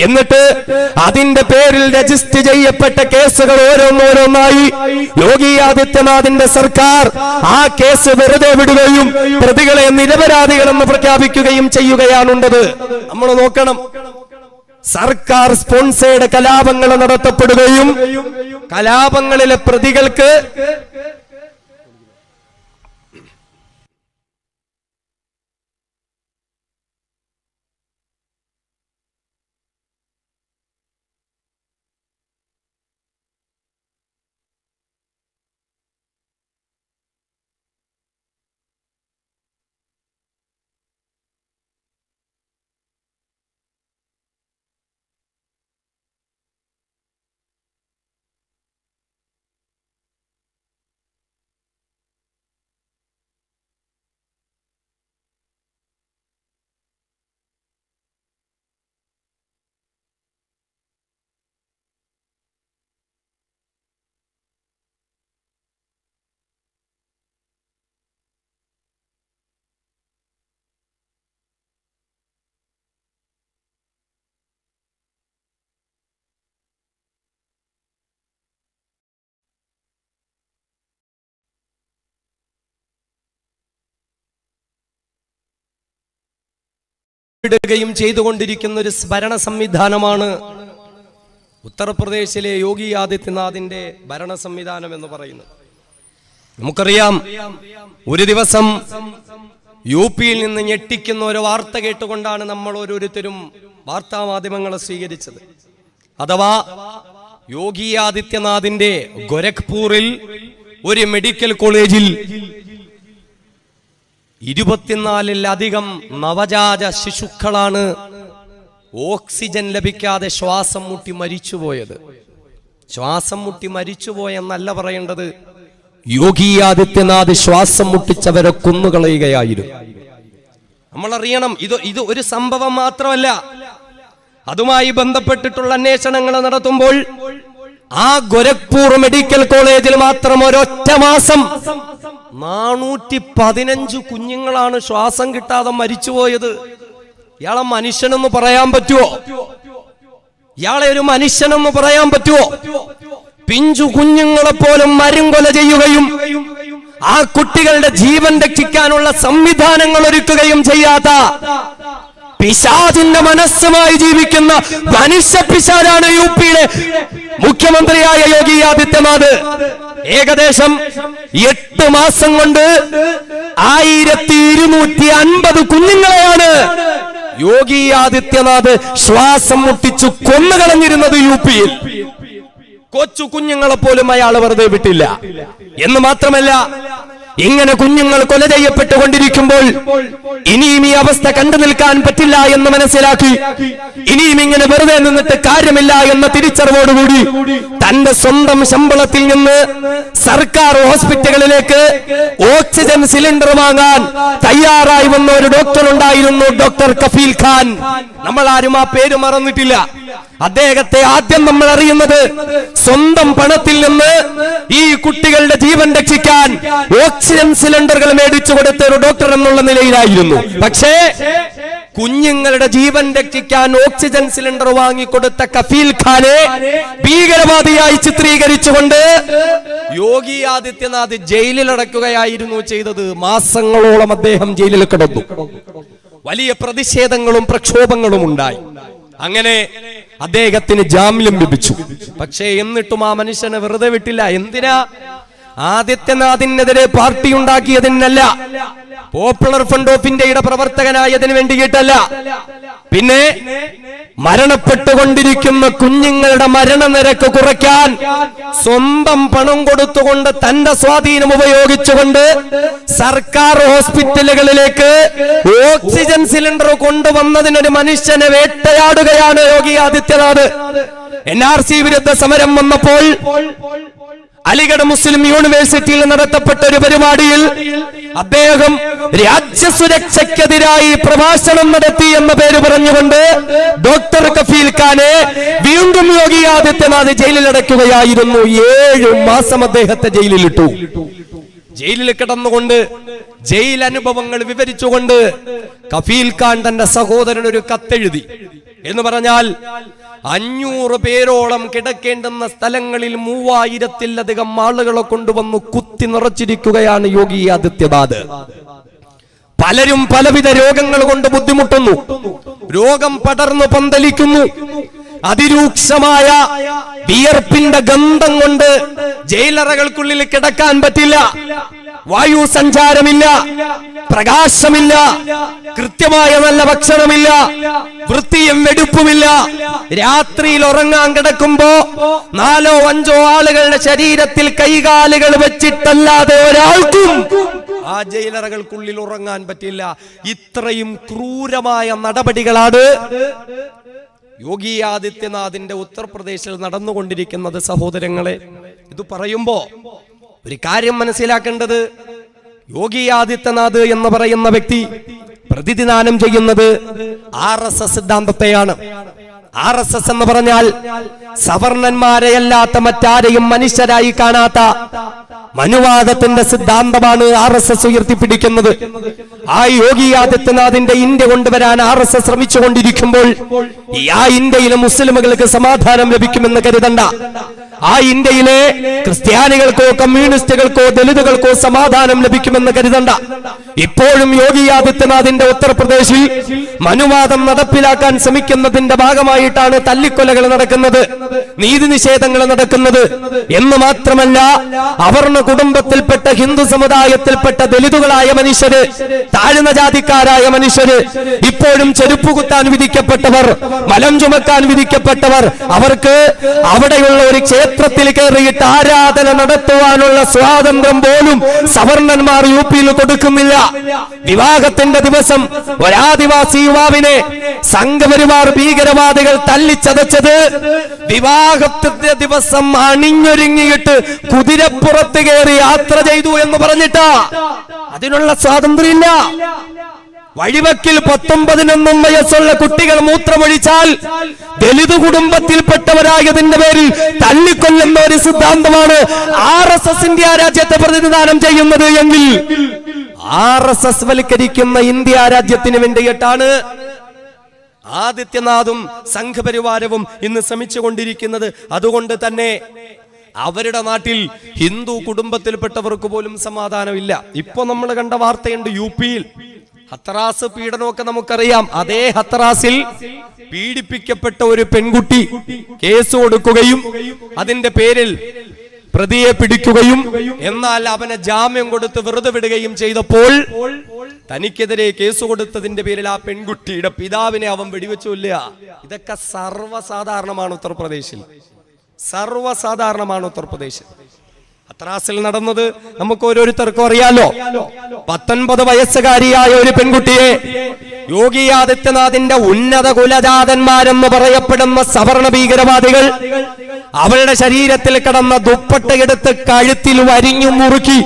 എന്നിട്ട് അതിന്റെ പേരിൽ രജിസ്റ്റർ ചെയ്യപ്പെട്ട കേസുകൾ ഓരോന്നോരോന്നായി യോഗി ആദിത്യനാഥിന്റെ സർക്കാർ ആ കേസ് വെറുതെ വിടുകയും പ്രതികളെ നിരപരാധികളെന്ന് പ്രഖ്യാപിക്കുകയും ചെയ്യുകയാണുണ്ടത്. നമ്മൾ നോക്കണം, സർക്കാർ സ്പോൺസേഡ് കലാപങ്ങൾ നടത്തപ്പെടുകയും കലാപങ്ങളിലെ പ്രതികൾക്ക് ുകയും ചെയ്തുകൊണ്ടിരിക്കുന്ന ഒരു ഭരണ സംവിധാനമാണ് ഉത്തർപ്രദേശിലെ യോഗി ആദിത്യനാഥിന്റെ ഭരണ സംവിധാനം എന്ന് പറയുന്നത്. നമുക്കറിയാം, ഒരു ദിവസം UP-യിൽ നിന്ന് ഞെട്ടിക്കുന്ന ഒരു വാർത്ത കേട്ടുകൊണ്ടാണ് നമ്മൾ ഓരോരുത്തരും വാർത്താ മാധ്യമങ്ങളെ സ്വീകരിച്ചത്. അഥവാ യോഗി ആദിത്യനാഥിന്റെ ഗോരഖ്പൂരിൽ ഒരു മെഡിക്കൽ കോളേജിൽ 24-ലധികം നവജാത ശിശുക്കളാണ് ഓക്സിജൻ ലഭിക്കാതെ ശ്വാസം മുട്ടി മരിച്ചുപോയത്. ശ്വാസം മുട്ടി മരിച്ചുപോയെന്നല്ല പറയേണ്ടത്, യോഗി ആദിത്യനാഥ് ശ്വാസം മുട്ടിച്ചവരെ കൊന്നുകളയുകയായിരുന്നു. നമ്മൾ അറിയണം, ഇത് ഒരു സംഭവം മാത്രമല്ല. അതുമായി ബന്ധപ്പെട്ടിട്ടുള്ള അന്വേഷണങ്ങൾ നടത്തുമ്പോൾ ആ ഗോരഖ്പൂർ മെഡിക്കൽ കോളേജിൽ മാത്രം ഒരൊറ്റ മാസം 415 കുഞ്ഞുങ്ങളാണ് ശ്വാസം കിട്ടാതെ മരിച്ചുപോയത്. ഇയാളെ മനുഷ്യനെന്ന് പറയാൻ പറ്റുമോ? ഇയാളെ ഒരു മനുഷ്യനെന്ന് പറയാൻ പറ്റുമോ? പിഞ്ചു കുഞ്ഞുങ്ങളെ പോലും മരുംകൊല ചെയ്യുകയും ആ കുട്ടികളുടെ ജീവൻ രക്ഷിക്കാനുള്ള സംവിധാനങ്ങൾ ഒരുക്കുകയും ചെയ്യാത്ത പിശാചിന്റെ മനസ്സുമായി ജീവിക്കുന്ന മനുഷ്യ പിശാചാണ് UP-യുടെ മുഖ്യമന്ത്രിയായ യോഗി ആദിത്യനാഥ്. ഏകദേശം 8 മാസം കൊണ്ട് 1250 കുഞ്ഞുങ്ങളെയാണ് യോഗി ആദിത്യനാഥ് ശ്വാസം മുട്ടിച്ചു കൊന്നുകളഞ്ഞിരുന്നത് UP-യിൽ. കൊച്ചു കുഞ്ഞുങ്ങളെ പോലും അയാൾ വെറുതെ വിട്ടില്ല. എന്ന് മാത്രമല്ല, ഇങ്ങനെ കുഞ്ഞുങ്ങൾ കൊല ചെയ്യപ്പെട്ടുകൊണ്ടിരിക്കുമ്പോൾ ഇനിയും ഈ അവസ്ഥ കണ്ടു നിൽക്കാൻ പറ്റില്ല എന്ന് മനസ്സിലാക്കി, ഇനിയും ഇങ്ങനെ വെറുതെ നിന്നിട്ട് കാര്യമില്ല എന്ന തിരിച്ചറിവോടുകൂടി തന്റെ സ്വന്തം ശമ്പളത്തിൽ നിന്ന് സർക്കാർ ഹോസ്പിറ്റലുകളിലേക്ക് ഓക്സിജൻ സിലിണ്ടർ വാങ്ങാൻ തയ്യാറായി വന്ന ഒരു ഡോക്ടർ ഉണ്ടായിരുന്നു, ഡോക്ടർ കഫീൽ ഖാൻ. നമ്മൾ ആരും ആ പേര് മറന്നിട്ടില്ല. അദ്ദേഹത്തെ ആദ്യം നമ്മൾ അറിയുന്നത് സ്വന്തം പണത്തിൽ നിന്ന് ഈ കുട്ടികളുടെ ജീവൻ രക്ഷിക്കാൻ ഓക്സിജൻ സിലിണ്ടറുകൾ മേടിച്ചു കൊടുത്ത ഒരു ഡോക്ടർ എന്നുള്ള നിലയിലായിരുന്നു. പക്ഷേ കുഞ്ഞുങ്ങളുടെ ജീവൻ രക്ഷിക്കാൻ ഓക്സിജൻ സിലിണ്ടർ വാങ്ങിക്കൊടുത്ത കഫീൽ ഖാനെ ഭീകരവാദിയായി ചിത്രീകരിച്ചുകൊണ്ട് യോഗി ആദിത്യനാഥ് ജയിലിൽ അടയ്ക്കുകയായിരുന്നു ചെയ്തത്. മാസങ്ങളോളം അദ്ദേഹം ജയിലിൽ കിടന്നു. വലിയ പ്രതിഷേധങ്ങളും പ്രക്ഷോഭങ്ങളും ഉണ്ടായി. അങ്ങനെ അദ്ദേഹത്തിന് ജാമ്യം ലഭിച്ചു. പക്ഷേ എന്നിട്ടും ആ മനുഷ്യനെ വെറുതെ വിട്ടില്ല. എന്തിനാ? ആദിത്യനാഥിനെതിരെ പാർട്ടി ഉണ്ടാക്കിയതിനല്ല, പോപ്പുലർ ഫ്രണ്ട് ഓഫ് ഇന്ത്യയുടെ പ്രവർത്തകനായതിനു വേണ്ടിയിട്ടല്ല, പിന്നെ മരണപ്പെട്ടുകൊണ്ടിരിക്കുന്ന കുഞ്ഞുങ്ങളുടെ മരണനിരക്ക് കുറയ്ക്കാൻ സ്വന്തം പണം കൊടുത്തുകൊണ്ട് തന്റെ സ്വാധീനം ഉപയോഗിച്ചുകൊണ്ട് സർക്കാർ ഹോസ്പിറ്റലുകളിലേക്ക് ഓക്സിജൻ സിലിണ്ടർ കൊണ്ടുവന്നതിനൊരു മനുഷ്യനെ വേട്ടയാടുകയാണ് യോഗി ആദിത്യനാഥ്. NRC വിരുദ്ധ സമരം വന്നപ്പോൾ അലിഗഡ് മുസ്ലിം യൂണിവേഴ്സിറ്റിയിൽ നടത്തപ്പെട്ട ഒരു പരിപാടിയിൽ അദ്ദേഹം രാജ്യസുരക്ഷയ്ക്കെതിരായി പ്രഭാഷണം നടത്തി എന്ന പേര് പറഞ്ഞുകൊണ്ട് ഡോക്ടർ കഫീൽ ഖാനെ വീണ്ടും യോഗി ആദിത്യനാഥ് ജയിലിൽ അടയ്ക്കുകയായിരുന്നു. 7 മാസം അദ്ദേഹത്തെ ജയിലിലിട്ടു. ജയിലിൽ കിടന്നുകൊണ്ട് ജയിൽ അനുഭവങ്ങൾ വിവരിച്ചുകൊണ്ട് കഫീൽ ഖാൻ തന്റെ സഹോദരൻ ഒരു കത്തെഴുതി. എന്ന് പറഞ്ഞാൽ 500 പേരോളം കിടക്കേണ്ടുന്ന സ്ഥലങ്ങളിൽ 3000-ത്തിലധികം ആളുകളെ കൊണ്ടുവന്നു കുത്തി നിറച്ചിരിക്കുകയാണ് യോഗി ആദിത്യനാഥ്. പലരും പലവിധ രോഗങ്ങൾ കൊണ്ട് ബുദ്ധിമുട്ടുന്നു. രോഗം പടർന്നു പന്തലിക്കുന്നു. അതിരൂക്ഷമായ വിയർപ്പിന്റെ ഗന്ധം കൊണ്ട് ജയിലറകൾക്കുള്ളിൽ കിടക്കാൻ പറ്റില്ല. വായു സഞ്ചാരമില്ല, പ്രകാശമില്ല, കൃത്യമായ നല്ല ഭക്ഷണമില്ല, വൃത്തിയും വെടുപ്പുമില്ല. രാത്രിയിൽ ഉറങ്ങാൻ കിടക്കുമ്പോ 4-5 ആളുകളുടെ ശരീരത്തിൽ കൈകാലുകൾ വെച്ചിട്ടല്ലാതെ ഒരാൾക്കും ആ ജയിലറകൾക്കുള്ളിൽ ഉറങ്ങാൻ പറ്റില്ല. ഇത്രയും ക്രൂരമായ നടപടികളാണ് യോഗി ആദിത്യനാഥിന്റെ ഉത്തർപ്രദേശിൽ നടന്നുകൊണ്ടിരിക്കുന്നത്. സഹോദരങ്ങളെ, ഇത് പറയുമ്പോ ഒരു കാര്യം മനസ്സിലാക്കേണ്ടത്, യോഗി ആദിത്യനാഥ് എന്ന് പറയുന്ന വ്യക്തി പ്രതിനിധാനം ചെയ്യുന്നത് RSS സിദ്ധാന്തത്തെയാണ്. RSS എന്ന് പറഞ്ഞാൽ സവർണന്മാരെയല്ലാത്ത മറ്റാരെയും മനുഷ്യരായി കാണാത്ത മനുവാദത്തിന്റെ സിദ്ധാന്തമാണ് RSS ഉയർത്തിപ്പിടിക്കുന്നത്. ആ യോഗി ആദിത്യനാഥിന്റെ ഇന്ത്യ കൊണ്ടുവരാൻ RSS ശ്രമിച്ചുകൊണ്ടിരിക്കുമ്പോൾ ആ ഇന്ത്യയിലെ മുസ്ലിമുകൾക്ക് സമാധാനം ലഭിക്കുമെന്ന് കരുതണ്ട. ആ ഇന്ത്യയിലെ ക്രിസ്ത്യാനികൾക്കോ കമ്മ്യൂണിസ്റ്റുകൾക്കോ ദലിതുകൾക്കോ സമാധാനം ലഭിക്കുമെന്ന് കരുതണ്ട. ഇപ്പോഴും യോഗി ആദിത്യനാഥിന്റെ ഉത്തർപ്രദേശിൽ മനുവാദം നടപ്പിലാക്കാൻ ശ്രമിക്കുന്നതിന്റെ ഭാഗമായിട്ടാണ് തല്ലിക്കൊലകൾ നടക്കുന്നത്, നീതി നിഷേധങ്ങൾ നടക്കുന്നത്. എന്ന് മാത്രമല്ല, അവർണ കുടുംബത്തിൽപ്പെട്ട ഹിന്ദു സമുദായത്തിൽപ്പെട്ട ദലിതുകളായ മനുഷ്യര്, താഴ്ന്ന ജാതിക്കാരായ മനുഷ്യര്, ഇപ്പോഴും ചെരുപ്പ് കുത്താൻ വിധിക്കപ്പെട്ടവർ, മലം ചുമക്കാൻ വിധിക്കപ്പെട്ടവർ, അവർക്ക് അവിടെയുള്ള ഒരു ക്ഷേത്രത്തിൽ കയറിയിട്ട് ആരാധന നടത്തുവാനുള്ള സ്വാതന്ത്ര്യം പോലും സവർണന്മാർ UP-യിൽ കൊടുക്കുന്നില്ല. വിവാഹത്തിന്റെ ദിവസം ഒരാദിവാസി യുവാവിനെ സംഘപരിവാർ ഭീകരവാദികൾ തല്ലിച്ചതച്ചത് വിവാഹത്തിന്റെ ദിവസം അണിഞ്ഞൊരുങ്ങിയിട്ട് കുതിരപ്പുറത്ത് കയറി യാത്ര ചെയ്തു എന്ന് പറഞ്ഞിട്ടാ. അതിനുള്ള സ്വാതന്ത്ര്യമില്ല. വഴിവക്കിൽ 19 വയസ്സുള്ള കുട്ടികൾ മൂത്രമൊഴിച്ചാൽ ദലിത് കുടുംബത്തിൽപ്പെട്ടവരായതിന്റെ പേരിൽ തല്ലിക്കൊല്ലുന്ന ഒരു സിദ്ധാന്തമാണ് RSS ഇന്ത്യ രാജ്യത്തെ പ്രതിനിധാനം ചെയ്യുന്നത് എങ്കിൽ RSS വൽക്കരിക്കുന്ന ഇന്ത്യ രാജ്യത്തിന് വേണ്ടിയിട്ടാണ് ആദിത്യനാഥും സംഘപരിവാരവും ഇന്ന് ശ്രമിച്ചുകൊണ്ടിരിക്കുന്നത്. അതുകൊണ്ട് തന്നെ അവരുടെ നാട്ടിൽ ഹിന്ദു കുടുംബത്തിൽപ്പെട്ടവർക്ക് പോലും സമാധാനമില്ല. ഇപ്പൊ നമ്മൾ കണ്ട വാർത്തയുണ്ട്, UP-യിൽ ഹത്രാസ് പീഡനമൊക്കെ നമുക്കറിയാം. അതേ ഹത്രാസിൽ പീഡിപ്പിക്കപ്പെട്ട ഒരു പെൺകുട്ടി കേസ് കൊടുക്കുകയും അതിന്റെ പേരിൽ പ്രതിയെ പിടിക്കുകയും എന്നാൽ അവനെ ജാമ്യം കൊടുത്ത് വെറുതെ വിടുകയും ചെയ്തപ്പോൾ തനിക്കെതിരെ കേസ് കൊടുത്തതിന്റെ പേരിൽ ആ പെൺകുട്ടിയുടെ പിതാവിനെ അവൻ വെടിവെച്ചു കൊല്ലുക. ഇതൊക്കെ സർവ്വസാധാരണമാണ് ഉത്തർപ്രദേശിൽ, സർവ്വസാധാരണമാണ് ഉത്തർപ്രദേശിൽ. ഹത്രാസിൽ നടന്നത് നമുക്ക് ഓരോരുത്തർക്കും അറിയാലോ. 19 വയസ്സുകാരിയായ ഒരു പെൺകുട്ടിയെ യോഗി ആദിത്യനാഥിന്റെ ഉന്നത കുലജാതന്മാരെന്ന് പറയപ്പെടുന്ന സവർണ ഭീകരവാദികൾ അവളുടെ ശരീരത്തിൽ കിടന്ന ദുപ്പട്ടയെടുത്ത് കഴുത്തിൽ വരിഞ്ഞു മുറുക്കി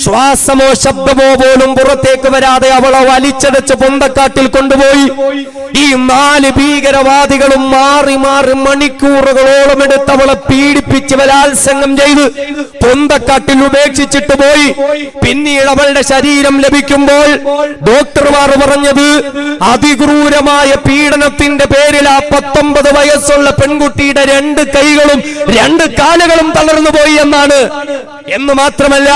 ശ്വാസമോ ശബ്ദമോ പോലും പുറത്തേക്ക് വരാതെ അവളെ വലിച്ചടച്ച് പൊന്തക്കാട്ടിൽ കൊണ്ടുപോയി. ഈ 4 ഭീകരവാദികളും മാറി മാറി മണിക്കൂറുകളോളം എടുത്ത് അവളെ പീഡിപ്പിച്ച് ബലാത്സംഗം ചെയ്ത് പൊന്തക്കാട്ടിൽ ഉപേക്ഷിച്ചിട്ട് പോയി. പിന്നീട് അവളുടെ ശരീരം ലഭിക്കുമ്പോൾ ഡോക്ടർമാർ പറഞ്ഞത് അതിക്രൂരമായ പീഡനത്തിന്റെ പേരിൽ ആ 19 വയസ്സുള്ള പെൺകുട്ടിയുടെ 2 കൈകളും 2 കാലുകളും തളർന്നു പോയി എന്നാണ്. എന്ന് മാത്രമല്ല,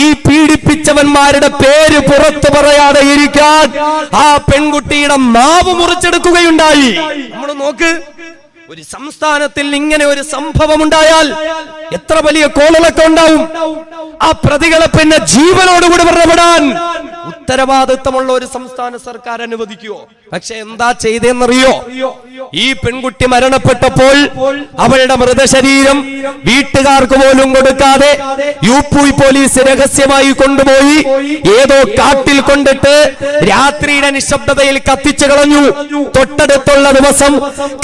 ഈ പീഡിപ്പിച്ചവന്മാരുടെ പേര് പുറത്തു പറയാതെ ഇരിക്കാൻ ആ പെൺകുട്ടിയുടെ നാവ് മുറിച്ചെടുക്കുകയുണ്ടായി. നമ്മൾ നോക്ക്, ഒരു സംസ്ഥാനത്തിൽ ഇങ്ങനെ ഒരു സംഭവം ഉണ്ടായാൽ എത്ര വലിയ കോളലൊക്കെ ഉണ്ടാവും. ആ പ്രതികളെ പിന്നെ ജീവനോടുകൂടി പുറപ്പെടാൻ ഉത്തരവാദിത്തമുള്ള ഒരു സംസ്ഥാന സർക്കാർ അനുവദിക്കുവോ? പക്ഷെ എന്താ ചെയ്തെന്നറിയോ? ഈ പെൺകുട്ടി മരണപ്പെട്ടപ്പോൾ അവളുടെ മൃതശരീരം വീട്ടുകാർക്ക് പോലും കൊടുക്കാതെ യുപി പോലീസ് രഹസ്യമായി കൊണ്ടുപോയി ഏതോ കാട്ടിൽ കൊണ്ടിട്ട് രാത്രിയുടെ നിശബ്ദതയിൽ കത്തിച്ചു കളഞ്ഞു. തൊട്ടടുത്തുള്ള ദിവസം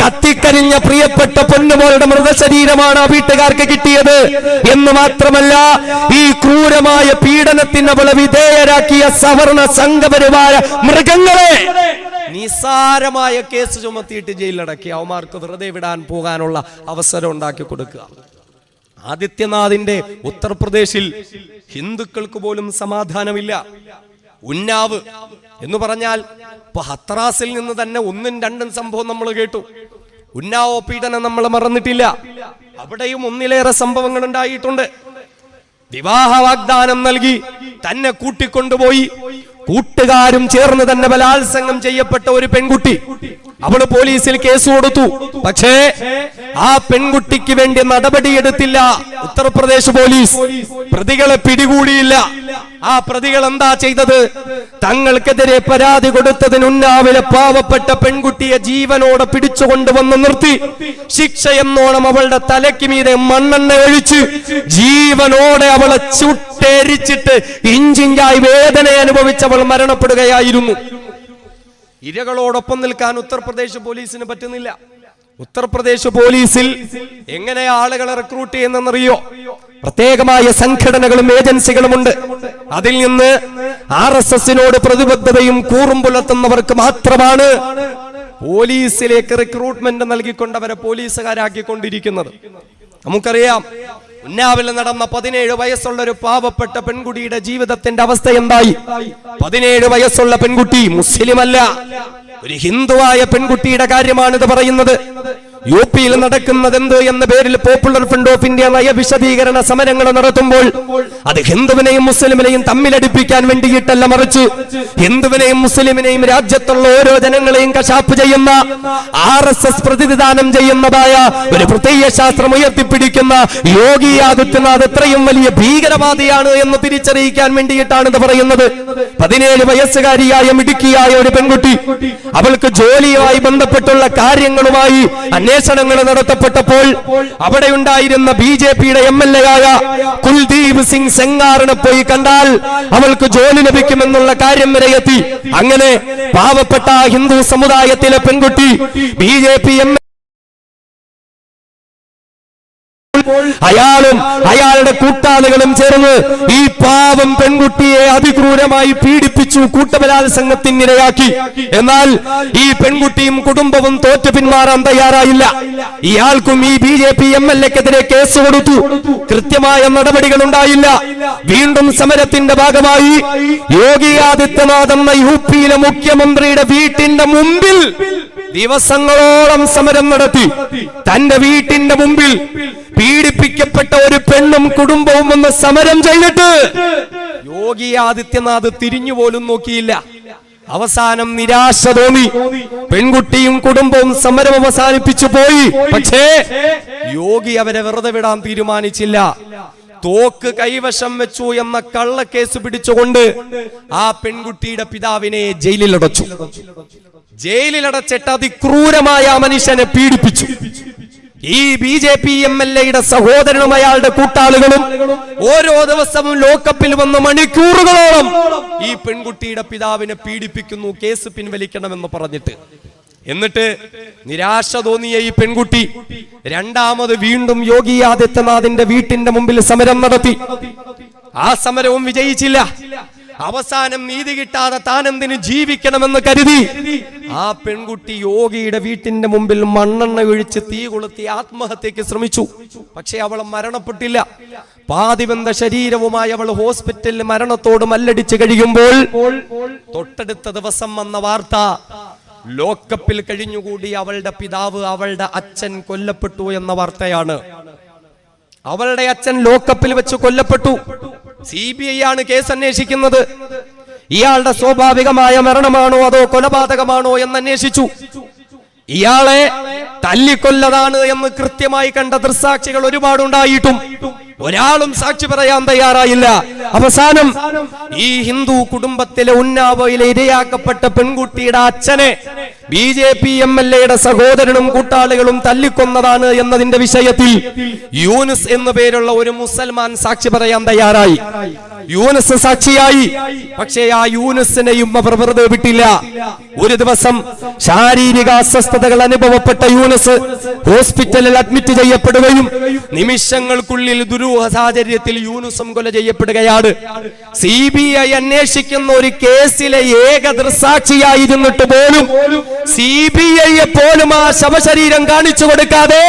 കത്തിക്കരിഞ്ഞ പ്രിയപ്പെട്ട പൊന്നുമോളുടെ മൃതശരീരമാണ് ആ വീട്ടുകാർക്ക് കിട്ടിയത്. എന്ന് മാത്രമല്ല, ഈ ക്രൂരമായ പീഡനത്തിന് അവളെ വിധേയരാക്കിയ സവർണ സംഘപരിവാര മൃഗങ്ങളെ നിസാരമായ കേസ് ചുമത്തിയിട്ട് ജയിലിലടക്കി അവന്മാർക്ക് വെറുതെ വിടാൻ പോകാനുള്ള അവസരം ഉണ്ടാക്കി കൊടുക്കുക. ആദിത്യനാഥിന്റെ ഉത്തർപ്രദേശിൽ ഹിന്ദുക്കൾക്ക് പോലും സമാധാനമില്ല. ഉന്നാവ് എന്ന് പറഞ്ഞാൽ ഇപ്പൊ ഹത്രാസിൽ നിന്ന് തന്നെ 1ഉം 2ഉം സംഭവം നമ്മൾ കേട്ടു. ഉന്നാവോ പീഡനം നമ്മൾ മറന്നിട്ടില്ല. അവിടെയും 1ലേറെ സംഭവങ്ങൾ ഉണ്ടായിട്ടുണ്ട്. വിവാഹ വാഗ്ദാനം നൽകി തന്നെ കൂട്ടിക്കൊണ്ടുപോയി കൂട്ടുകാരും ചേർന്ന് തന്നെ ബലാത്സംഗം ചെയ്യപ്പെട്ട ഒരു പെൺകുട്ടി. അവള് പോലീസിൽ കേസ് കൊടുത്തു. പക്ഷേ ആ പെൺകുട്ടിക്ക് വേണ്ടി നടപടിയെടുത്തില്ല ഉത്തർപ്രദേശ് പോലീസ്. പ്രതികളെ പിടികൂടിയില്ല. ആ പ്രതികൾ എന്താ ചെയ്തത്? തങ്ങൾക്കെതിരെ പരാതി കൊടുത്തതിന് ഉന്നാവിലെ പാവപ്പെട്ട പെൺകുട്ടിയെ ജീവനോടെ പിടിച്ചുകൊണ്ടുവന്ന് നിർത്തി ശിക്ഷയെന്നോണം അവളുടെ തലയ്ക്ക് മീതെ മണ്ണെണ്ണ ഒഴിച്ച് ജീവനോടെ അവളെ ചുട്ടേരിച്ചിട്ട് ഇഞ്ചിഞ്ചായി വേദന അനുഭവിച്ചവൾ മരണപ്പെടുകയായിരുന്നു. ഇരകളോടൊപ്പം നിൽക്കാൻ ഉത്തർപ്രദേശ് പോലീസിന് പറ്റുന്നില്ല. ഉത്തർപ്രദേശ് പോലീസിൽ എങ്ങനെ ആളുകളെ റിക്രൂട്ട് ചെയ്യുന്നറിയോ? പ്രത്യേകമായ സംഘടനകളും ഏജൻസികളുമുണ്ട്. അതിൽ നിന്ന് RSSനോട് പ്രതിബദ്ധതയും കൂറും പുലർത്തുന്നവർക്ക് മാത്രമാണ് പോലീസിലേക്ക് റിക്രൂട്ട്മെന്റ് നൽകിക്കൊണ്ടവരെ പോലീസുകാരാക്കിക്കൊണ്ടിരിക്കുന്നത്. നമുക്കറിയാം, ഉന്നാവിൽ നടന്ന 17 വയസ്സുള്ള ഒരു പാവപ്പെട്ട പെൺകുട്ടിയുടെ ജീവിതത്തിന്റെ അവസ്ഥ എന്തായി? 17 വയസ്സുള്ള പെൺകുട്ടി മുസ്ലിമല്ല, ഒരു ഹിന്ദുവായ പെൺകുട്ടിയുടെ കാര്യമാണിത് പറയുന്നത്. യുപിയിൽ നടക്കുന്നത് എന്ത് എന്ന പേരിൽ പോപ്പുലർ ഫ്രണ്ട് ഓഫ് ഇന്ത്യ നയവിശദീകരണ സമരങ്ങൾ നടത്തുമ്പോൾ അത് ഹിന്ദുവിനെയും മുസ്ലിമിനെയും തമ്മിലടിപ്പിക്കാൻ വേണ്ടിയിട്ടല്ല, മറിച്ച് ഹിന്ദുവിനെയും മുസ്ലിമിനെയും രാജ്യത്തുള്ള ഓരോ ജനങ്ങളെയും കശാപ്പ് ചെയ്യുന്ന RSS പ്രതിനിധാനം ചെയ്യുന്നതായ ഒരു പ്രത്യയ ശാസ്ത്രം ഉയർത്തിപ്പിടിക്കുന്ന യോഗി ആദിത്യനാഥ് എത്രയും വലിയ ഭീകരവാദിയാണ് എന്ന് തിരിച്ചറിയിക്കാൻ വേണ്ടിയിട്ടാണ് ഇത് പറയുന്നത്. 17 വയസ്സുകാരിയായ മിടുക്കിയായ ഒരു പെൺകുട്ടി, അവൾക്ക് ജോലിയുമായി ബന്ധപ്പെട്ടുള്ള കാര്യങ്ങളുമായി അന്വേഷണങ്ങൾ നടത്തപ്പെട്ടപ്പോൾ അവിടെ ഉണ്ടായിരുന്ന BJPയുടെ MLA ആയ കുൽദീപ് സിംഗ് സെങ്കാറിനെ പോയി കണ്ടാൽ അവൾക്ക് ജോലി ലഭിക്കുമെന്നുള്ള കാര്യം വരെ എത്തി. അങ്ങനെ പാവപ്പെട്ട ഹിന്ദു സമുദായത്തിലെ പെൺകുട്ടി BJP അയാളും അയാളുടെ കൂട്ടാളികളും ചേർന്ന് ഈ പാവം പെൺകുട്ടിയെ അതിക്രൂരമായി പീഡിപ്പിച്ചു, കൂട്ടബലാത്സംഗത്തിനിരയാക്കി. എന്നാൽ ഈ പെൺകുട്ടിയും കുടുംബവും തോറ്റു പിന്മാറാൻ തയ്യാറായില്ല. ഇയാൾക്കും ഈ BJP MLAക്കെതിരെ കേസ് കൊടുത്തു. കൃത്യമായ നടപടികൾ ഉണ്ടായില്ല. വീണ്ടും സമരത്തിന്റെ ഭാഗമായി യോഗി ആദിത്യനാഥ് എന്ന യുപിയിലെ മുഖ്യമന്ത്രിയുടെ വീട്ടിന്റെ മുമ്പിൽ ദിവസങ്ങളോളം സമരം നടത്തി. തന്റെ വീട്ടിന്റെ മുമ്പിൽ പീഡിപ്പിക്കപ്പെട്ട ഒരു പെണ്ണും കുടുംബവും ഒന്ന് സമരം ചെയ്തിട്ട് യോഗി ആദിത്യനാഥ് തിരിഞ്ഞുപോലും നോക്കിയില്ല. അവസാനം നിരാശ തോന്നി. പെൺകുട്ടിയും കുടുംബവും സമരം അവസാനിപ്പിച്ചു പോയി. പക്ഷേ യോഗി അവരെ വെറുതെ വിടാൻ തീരുമാനിച്ചില്ല. തോക്ക് കൈവശം വെച്ചു എന്ന കള്ളക്കേസ് പിടിച്ചുകൊണ്ട് ആ പെൺകുട്ടിയുടെ പിതാവിനെ ജയിലിലടച്ചു. ജയിലിലടച്ചിട്ട് അതിക്രൂരമായ മനുഷ്യനെ പീഡിപ്പിച്ചു. ഈ BJP MLAയുടെ സഹോദരനും അയാളുടെ കൂട്ടാളികളും ഓരോ ദിവസവും ലോക്കപ്പിൽ വന്ന് മണിക്കൂറുകളോളം ഈ പെൺകുട്ടിയുടെ പിതാവിനെ പീഡിപ്പിക്കുന്നു, കേസ് പിൻവലിക്കണമെന്ന് പറഞ്ഞിട്ട്. എന്നിട്ട് നിരാശ തോന്നിയ ഈ പെൺകുട്ടി രണ്ടാമത് വീണ്ടും യോഗി ആദിത്യനാഥിന്റെ വീട്ടിന്റെ മുമ്പിൽ സമരം നടത്തി. ആ സമരവും വിജയിച്ചില്ല. അവസാനം നീതി കിട്ടാതെ താനെന്തിന് ജീവിക്കണമെന്ന് കരുതി ആ പെൺകുട്ടി യോഗിയുടെ വീട്ടിന്റെ മുമ്പിൽ മണ്ണെണ്ണ ഒഴിച്ച് തീ കൊളുത്തി ആത്മഹത്യക്ക് ശ്രമിച്ചു. പക്ഷെ അവൾ മരണപ്പെട്ടില്ല. പാതിവെന്ത ശരീരവുമായി അവൾ ഹോസ്പിറ്റലിൽ മരണത്തോട് മല്ലടിച്ച് കഴിയുമ്പോൾ തൊട്ടടുത്ത ദിവസം വന്ന വാർത്ത, ലോക്കപ്പിൽ കഴിഞ്ഞുകൂടി അവളുടെ പിതാവ്, അവളുടെ അച്ഛൻ കൊല്ലപ്പെട്ടു എന്ന വാർത്തയാണ്. അവളുടെ അച്ഛൻ ലോക്കപ്പിൽ വെച്ച് കൊല്ലപ്പെട്ടു. CBI ആണ് കേസ് അന്വേഷിക്കുന്നത്. ഇയാളുടെ സ്വാഭാവികമായ മരണമാണോ അതോ കൊലപാതകമാണോ എന്ന് അന്വേഷിച്ചു. ഇയാളെ തല്ലിക്കൊല്ലതാണ് എന്ന് കൃത്യമായി കണ്ട ദൃക്സാക്ഷികൾ ഒരുപാടുണ്ടായിട്ടും ഒരാളും സാക്ഷി പറയാൻ തയ്യാറായില്ല. അവസാനം ഈ ഹിന്ദു കുടുംബത്തിലെ ഉന്നാവോയിലെ ഇരയാക്കപ്പെട്ട പെൺകുട്ടിയുടെ അച്ഛനെ BJP MLA സഹോദരനും കൂട്ടാളികളും തല്ലിക്കൊന്നതാണ് എന്നതിന്റെ വിഷയത്തിൽ യൂനുസ് എന്നു പേരുള്ള ഒരു മുസൽമാൻ സാക്ഷി പറയാൻ തയ്യാറായി. യൂനുസ് സാക്ഷിയായി. പക്ഷേ ആ യൂനുസിനെയും അവർ വെറുതെ വിട്ടില്ല. ഒരു ദിവസം ശാരീരിക അസ്വസ്ഥതകൾ അനുഭവപ്പെട്ട യൂനുസ് ഹോസ്പിറ്റലിൽ അഡ്മിറ്റ് ചെയ്യപ്പെടുകയും നിമിഷങ്ങൾക്കുള്ളിൽ ദുരൂഹ സാഹചര്യത്തിൽ യൂനുസും കൊല ചെയ്യപ്പെടുകയാണ്. CBI അന്വേഷിക്കുന്ന ഒരു കേസിലെ ഏക ദൃക്സാക്ഷിയായിരുന്നിട്ട് പോലും CBI പോലും ആ ശവശരീരം കാണിച്ചു കൊടുക്കാതെ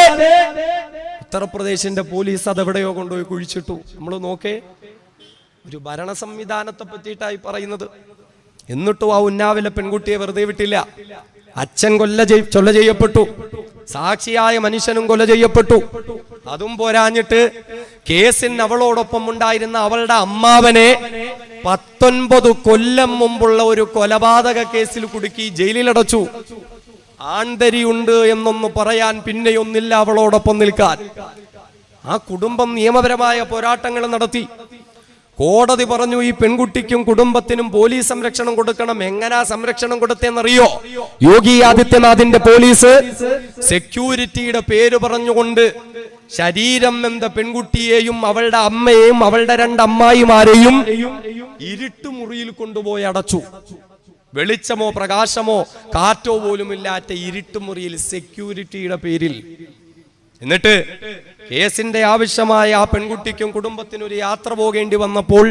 ഉത്തർപ്രദേശിന്റെ പോലീസ് അതെവിടെയോ കൊണ്ടുപോയി കുഴിച്ചിട്ടു. നമ്മൾ നോക്കേ, ഒരു ഭരണ സംവിധാനത്തെ പറ്റിയിട്ടായി പറയുന്നത്. എന്നിട്ടും ആ ഉന്നാവിലെ പെൺകുട്ടിയെ വെറുതെ വിട്ടില്ല. അച്ഛൻ കൊല ചെയ്യപ്പെട്ടു, സാക്ഷിയായ മനുഷ്യനും കൊല ചെയ്യപ്പെട്ടു. അതും പോരാഞ്ഞിട്ട് കേസിന് അവളോടൊപ്പം ഉണ്ടായിരുന്ന അവളുടെ അമ്മാവനെ 19 കൊല്ലം മുമ്പുള്ള ഒരു കൊലപാതക കേസിൽ കുടുക്കി ജയിലിലടച്ചു. ആൺതരിയുണ്ട് എന്നൊന്ന് പറയാൻ പിന്നെയൊന്നില്ല അവളോടൊപ്പം നിൽക്കാൻ. ആ കുടുംബം നിയമപരമായ പോരാട്ടങ്ങൾ നടത്തി. കോടതി പറഞ്ഞു ഈ പെൺകുട്ടിക്കും കുടുംബത്തിനും പോലീസ് സംരക്ഷണം കൊടുക്കണം. എങ്ങനാ സംരക്ഷണം കൊടുത്തെന്നറിയോ? യോഗി ആദിത്യനാഥിന്റെ പോലീസ് സെക്യൂരിറ്റിയുടെ പേര് പറഞ്ഞുകൊണ്ട് ശരീരം എന്ന പെൺകുട്ടിയെയും അവളുടെ അമ്മയെയും അവളുടെ 2 അമ്മായിമാരെയും ഇരുട്ടുമുറിയിൽ കൊണ്ടുപോയി അടച്ചു. വെളിച്ചമോ പ്രകാശമോ കാറ്റോ പോലും ഇല്ലാത്ത ഇരുട്ടുമുറിയിൽ സെക്യൂരിറ്റിയുടെ പേരിൽ. എന്നിട്ട് കേസിന്റെ ആവശ്യമായ ആ പെൺകുട്ടിക്കും കുടുംബത്തിനും ഒരു യാത്ര പോകേണ്ടി വന്നപ്പോൾ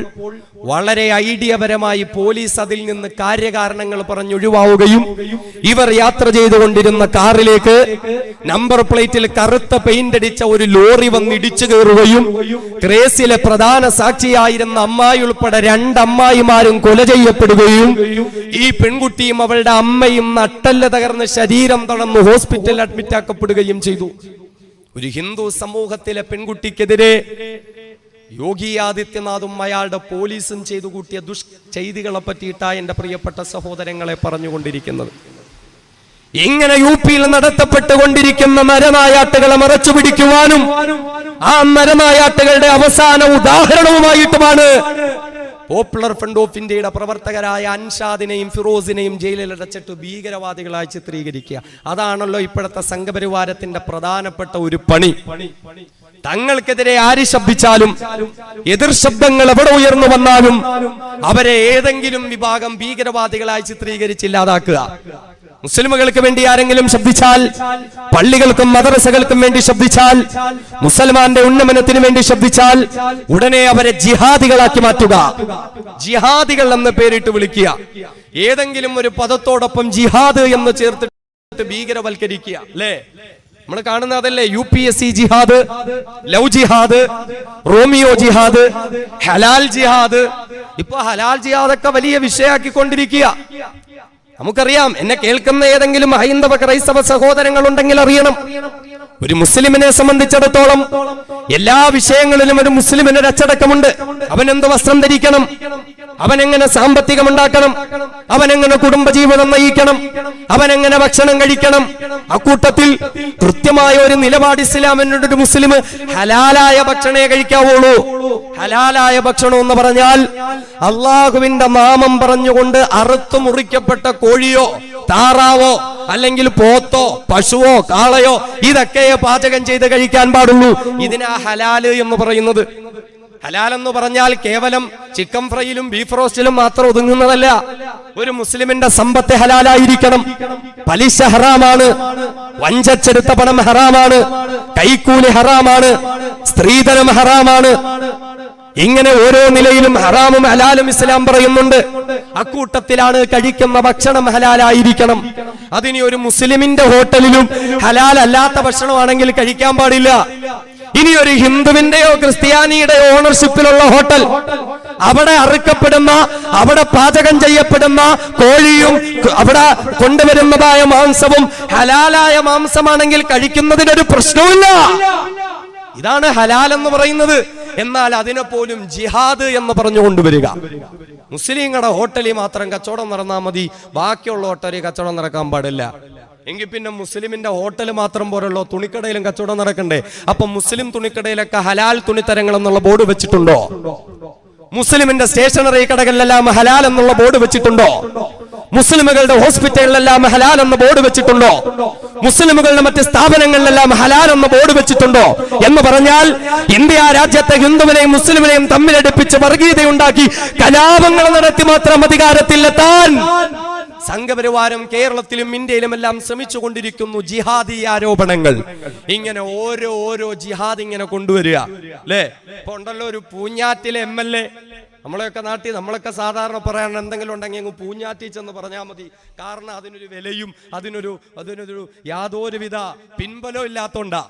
വളരെ ഐഡിയപരമായി പോലീസ് അതിൽ നിന്ന് കാര്യകാരണങ്ങൾ പറഞ്ഞൊഴിവാവുകയും ഇവർ യാത്ര ചെയ്തുകൊണ്ടിരുന്ന കാറിലേക്ക് നമ്പർ പ്ലേറ്റിൽ കറുത്ത പെയിന്റ് അടിച്ച ഒരു ലോറി വന്ന് ഇടിച്ചു കയറുകയും കേസിലെ പ്രധാന സാക്ഷിയായിരുന്ന അമ്മായി ഉൾപ്പെടെ 2 അമ്മായിമാരും കൊല ചെയ്യപ്പെടുകയും ഈ പെൺകുട്ടിയും അവളുടെ അമ്മയും നട്ടെല്ല് തകർന്ന് ശരീരം തളർന്ന് ഹോസ്പിറ്റലിൽ അഡ്മിറ്റ് ആക്കപ്പെടുകയും ചെയ്തു. ഒരു ഹിന്ദു സമൂഹത്തിലെ പെൺകുട്ടിക്കെതിരെ യോഗി ആദിത്യനാഥും അയാളുടെ പോലീസും ചെയ്തു കൂട്ടിയ ദുഷ്ചെയ്തികളെ പറ്റിയിട്ടാണ് എന്റെ പ്രിയപ്പെട്ട സഹോദരങ്ങളെ പറഞ്ഞുകൊണ്ടിരിക്കുന്നത്. ഇങ്ങനെ UP-യിൽ നടത്തപ്പെട്ടുകൊണ്ടിരിക്കുന്ന നരനായാട്ടുകളെ മറച്ചു പിടിക്കുവാനും ആ നരനായാട്ടുകളുടെ അവസാന ഉദാഹരണവുമായിട്ടുമാണ് പോപ്പുലർ ഫ്രണ്ട് ഓഫ് ഇന്ത്യയുടെ പ്രവർത്തകരായ അൻഷാദിനെയും ഫിറോസിനെയും ജയിലിൽ അടച്ചിട്ട് ഭീകരവാദികളായി ചിത്രീകരിക്കുക. അതാണല്ലോ ഇപ്പോഴത്തെ സംഘപരിവാരത്തിന്റെ പ്രധാനപ്പെട്ട ഒരു പണി. തങ്ങൾക്കെതിരെ ആര് ശബ്ദിച്ചാലും, എതിർ ശബ്ദങ്ങൾ എവിടെ ഉയർന്നു വന്നാലും അവരെ ഏതെങ്കിലും വിഭാഗം ഭീകരവാദികളായി ചിത്രീകരിച്ചില്ലാതാക്കുക. മുസ്ലിമുകൾക്ക് വേണ്ടി ആരെങ്കിലും ശബ്ദിച്ചാൽ, പള്ളികൾക്കും മദ്രസകൾക്കും വേണ്ടി ശബ്ദിച്ചാൽ, മുസൽമാന്റെ ഉന്നമനത്തിന് വേണ്ടി ശബ്ദിച്ചാൽ ഉടനെ അവരെ ജിഹാദികളാക്കി മാറ്റുക. ജിഹാദികൾ എന്ന് പേരിട്ട് വിളിക്കുക. ഏതെങ്കിലും ഒരു പദത്തോടൊപ്പം ജിഹാദ് എന്ന് ചേർത്തിട്ട് ഭീകരവൽക്കരിക്കുക. അല്ലേ? നമ്മൾ കാണുന്ന അതല്ലേ? UPSC ജിഹാദ്, ലവ് ജിഹാദ്, റോമിയോ ജിഹാദ്, ഹലാൽ ജിഹാദ്. ഇപ്പൊ ഹലാൽ ജിഹാദൊക്കെ വലിയ വിഷയാക്കിക്കൊണ്ടിരിക്കുക. നമുക്കറിയാം. എന്നെ കേൾക്കുന്ന ഏതെങ്കിലും ഹൈന്ദവ ക്രൈസ്തവ സഹോദരങ്ങൾ ഉണ്ടെങ്കിൽ അറിയണം, ഒരു മുസ്ലിമിനെ സംബന്ധിച്ചിടത്തോളം എല്ലാ വിഷയങ്ങളിലും ഒരു മുസ്ലിമിന് ഒരു അച്ചടക്കമുണ്ട്. അവൻ എന്ത് വസ്ത്രം ധരിക്കണം, അവൻ എങ്ങനെ സാമ്പത്തികം ഉണ്ടാക്കണം, അവൻ എങ്ങനെ കുടുംബജീവിതം നയിക്കണം, അവൻ എങ്ങനെ ഭക്ഷണം കഴിക്കണം. അക്കൂട്ടത്തിൽ കൃത്യമായ ഒരു നിലപാട് ഇസ്ലാമിനോട് ഒരു മുസ്ലിം ഹലാലായ ഭക്ഷണേ കഴിക്കാവുള്ളൂ. ഹലാലായ ഭക്ഷണം എന്ന് പറഞ്ഞാൽ അള്ളാഹുവിന്റെ നാമം പറഞ്ഞുകൊണ്ട് അറുത്തു മുറിക്കപ്പെട്ട കോഴിയോ താറാവോ അല്ലെങ്കിൽ പോത്തോ പശുവോ കാളയോ ഇതൊക്കെ പാചകം ചെയ്ത് കഴിക്കാൻ പാടുള്ളൂ. ഇതിനാ ഹലാല് എന്ന് പറയുന്നത്. ഹലാൽ എന്ന് പറഞ്ഞാൽ കേവലം ചിക്കൻ ഫ്രൈയിലും ബീഫ് റോസ്റ്റിലും മാത്രം ഒതുങ്ങുന്നതല്ല. ഒരു മുസ്ലിമിന്റെ സമ്പത്ത് ഹലാലായിരിക്കണം. പലിശ ഹറാമാണ്, വഞ്ചിച്ചെടുത്ത പണം ഹറാമാണ്, കൈക്കൂലി ഹറാമാണ്, സ്ത്രീധനം ഹറാമാണ്. ഇങ്ങനെ ഓരോ നിലയിലും ഹറാമും ഹലാലും ഇസ്ലാം പറയുന്നുണ്ട്. അക്കൂട്ടത്തിലാണ് കഴിക്കുന്ന ഭക്ഷണം ഹലാലായിരിക്കണം. അതിനി ഒരു മുസ്ലിമിന്റെ ഹോട്ടലിലും ഹലാൽ അല്ലാത്ത ഭക്ഷണമാണെങ്കിൽ കഴിക്കാൻ പാടില്ല. ഇനി ഒരു ഹിന്ദുവിന്റെയോ ക്രിസ്ത്യാനിയുടെയോ ഓണർഷിപ്പിലുള്ള ഹോട്ടൽ, അവിടെ അറുക്കപ്പെടുന്ന, അവിടെ പാചകം ചെയ്യപ്പെടുന്ന കോഴിയും അവിടെ കൊണ്ടുവരുന്നതായ മാംസവും ഹലാലായ മാംസമാണെങ്കിൽ കഴിക്കുന്നതിനൊരു പ്രശ്നവുമില്ല. ഇതാണ് ഹലാൽ എന്ന് പറയുന്നത്. എന്നാൽ അതിനെ പോലും ജിഹാദ് എന്ന് പറഞ്ഞു കൊണ്ടുവരിക. മുസ്ലിങ്ങളുടെ ഹോട്ടലിൽ മാത്രം കച്ചവടം നടന്നാൽ മതി, ബാക്കിയുള്ള ഹോട്ടലിൽ കച്ചവടം നടക്കാൻ പാടില്ല. എങ്കിൽ പിന്നെ മുസ്ലിമിന്റെ ഹോട്ടൽ മാത്രം പോരല്ലോ, തുണിക്കടയിലും കച്ചവടം നടക്കണ്ടേ? അപ്പൊ മുസ്ലിം തുണിക്കടയിലൊക്കെ ഹലാൽ തുണിത്തരങ്ങൾ എന്നുള്ള ബോർഡ് വെച്ചിട്ടുണ്ടോ? മുസ്ലിമിന്റെ സ്റ്റേഷനറി കടകളിലെല്ലാം ഹലാൽ എന്നുള്ള ബോർഡ് വെച്ചിട്ടുണ്ടോ? മുസ്ലിമുകളുടെ ഹോസ്പിറ്റലിലെല്ലാം ഹലാൽ എന്ന ബോർഡ് വെച്ചിട്ടുണ്ടോ? മുസ്ലിമുകളുടെ മറ്റ് സ്ഥാപനങ്ങളിലെല്ലാം ഹലാൽ എന്ന ബോർഡ് വെച്ചിട്ടുണ്ടോ? എന്ന് പറഞ്ഞാൽ ഇന്ത്യ രാജ്യത്തെ ഹിന്ദുവിനെയും മുസ്ലിമിനെയും തമ്മിലടുപ്പിച്ച് വർഗീയതയുണ്ടാക്കി കലാപങ്ങൾ നടത്തി മാത്രം അധികാരത്തിലെത്താൻ സംഘപരിവാരം കേരളത്തിലും ഇന്ത്യയിലുമെല്ലാം ശ്രമിച്ചുകൊണ്ടിരിക്കുന്നു. ജിഹാദി ആരോപണങ്ങൾ ഇങ്ങനെ ഓരോ ജിഹാദ് ഇങ്ങനെ കൊണ്ടുവരിക അല്ലേ? ഇപ്പൊ ഉണ്ടല്ലോ ഒരു പൂഞ്ഞാറ്റിലെ MLA, നമ്മളെയൊക്കെ നാട്ടിൽ നമ്മളൊക്കെ സാധാരണ പറയാൻ എന്തെങ്കിലും ഉണ്ടെങ്കിൽ അങ്ങ് പൂഞ്ഞാറ്റി ചെന്ന് പറഞ്ഞാൽ മതി. കാരണം അതിനൊരു വിലയും അതിനൊരു യാതൊരുവിധ പിൻബലവും ഇല്ലാത്തോണ്ടാ.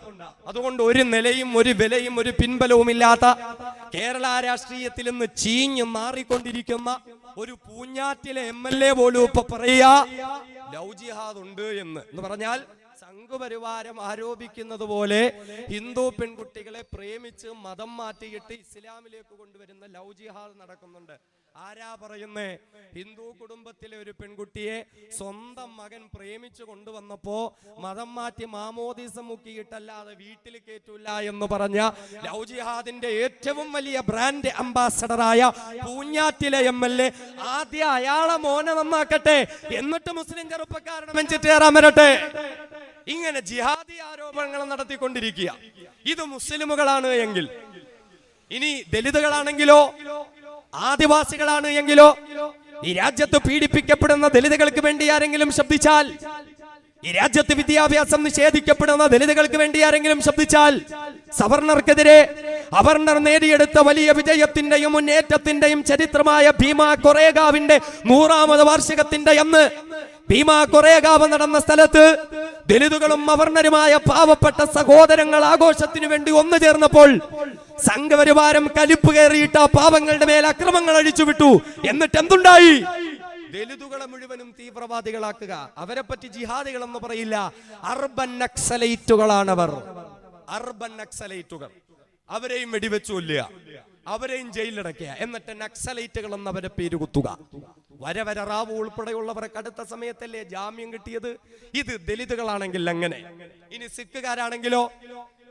അതുകൊണ്ട് ഒരു നിലയും ഒരു വിലയും ഒരു പിൻബലവും ഇല്ലാത്ത കേരള രാഷ്ട്രീയത്തിൽ നിന്ന് ചീഞ്ഞ് മാറിക്കൊണ്ടിരിക്കുന്ന ഒരു പൂഞ്ഞാറ്റിലെ MLA പോലും ഇപ്പൊ പറയാ ലവ് ജിഹാദ് ഉണ്ട് എന്ന് പറഞ്ഞാൽ സംഘപരിവാരം ആരോപിക്കുന്നത് പോലെ ഹിന്ദു പെൺകുട്ടികളെ പ്രേമിച്ച് മതം മാറ്റിയിട്ട് ഇസ്ലാമിലേക്ക് കൊണ്ടുവരുന്ന ലവ് ജിഹാദ് നടക്കുന്നുണ്ട്. ആരാ പറയുന്നേ? ഹിന്ദു കുടുംബത്തിലെ ഒരു പെൺകുട്ടിയെ സ്വന്തം മകൻ പ്രേമിച്ചു കൊണ്ടുവന്നപ്പോ മതം മാറ്റി മാമോദീസ മുക്കിയിട്ടല്ലാതെ വീട്ടിൽ കേറ്റൂല എന്ന് പറഞ്ഞ ലവ് ജിഹാദിന്റെ ഏറ്റവും വലിയ ബ്രാൻഡ് അംബാസഡറായ പൂഞ്ഞാറ്റിലെ MLA ആദ്യം അയാളെ മോനെ നന്നാക്കട്ടെ, എന്നിട്ട് മുസ്ലിം ചെറുപ്പക്കാരനെ വെച്ചിട്ട് കയറാൻ വരട്ടെ. ഇങ്ങനെ ജിഹാദി ആരോപണങ്ങൾ നടത്തിക്കൊണ്ടിരിക്കുക. ഇത് മുസ്ലിമുകളാണ് എങ്കിൽ, ഇനി ദലിതുകളാണെങ്കിലോ ആദിവാസികളാണ് എങ്കിലോ, ഈ രാജ്യത്ത് പീഡിപ്പിക്കപ്പെടുന്ന ദലിതുകൾക്ക് വേണ്ടി ആരെങ്കിലും ശബ്ദിച്ചാൽ, ഈ രാജ്യത്ത് വിദ്യാഭ്യാസം നിഷേധിക്കപ്പെടുന്ന ദലിതുകൾക്ക് വേണ്ടി ആരെങ്കിലും ശബ്ദിച്ചാൽ, സവർണർക്കെതിരെ അവർണർ നേടിയെടുത്ത വലിയ വിജയത്തിന്റെയും മുന്നേറ്റത്തിന്റെയും ചരിത്രമായ ഭീമാ കൊറേഗാവിന്റെ 100ാമത് വാർഷികത്തിന്റെ അന്ന് ഭീമാ കൊറേഗാവ് നടന്ന സ്ഥലത്ത് ദലിതുകളും അവർണരുമായ പാവപ്പെട്ട സഹോദരങ്ങൾ ആഘോഷത്തിനു വേണ്ടി ഒന്നു ചേർന്നപ്പോൾ സംഘപരിവാരം കലിപ്പ് കയറിയിട്ട് ആ പാവങ്ങളുടെ മേൽ അക്രമങ്ങൾ അഴിച്ചുവിട്ടു. എന്നിട്ട് എന്തുണ്ടായി? ദലിതുകളെ മുഴുവനും തീവ്രവാദികളാക്കുക. അവരെ പറ്റി ജിഹാദികൾ എന്ന് പറയില്ല, അർബൻ നക്സലൈറ്റുകളാണവർ. അർബൻ നക്സലൈറ്റുകൾ. അവരെയും വെടിവെച്ചു കൊല്ലുക, അവരെയും ജയിലിലടക്കുക, എന്നിട്ട് നക്സലൈറ്റുകൾ എന്നവരെ പേര് കുത്തുക. വരവര റാവു ഉൾപ്പെടെയുള്ളവർക്ക് അടുത്ത സമയത്തല്ലേ ജാമ്യം കിട്ടിയത്? ഇത് ദലിതുകളാണെങ്കിൽ അങ്ങനെ. ഇനി സിഖുകാരാണെങ്കിലോ?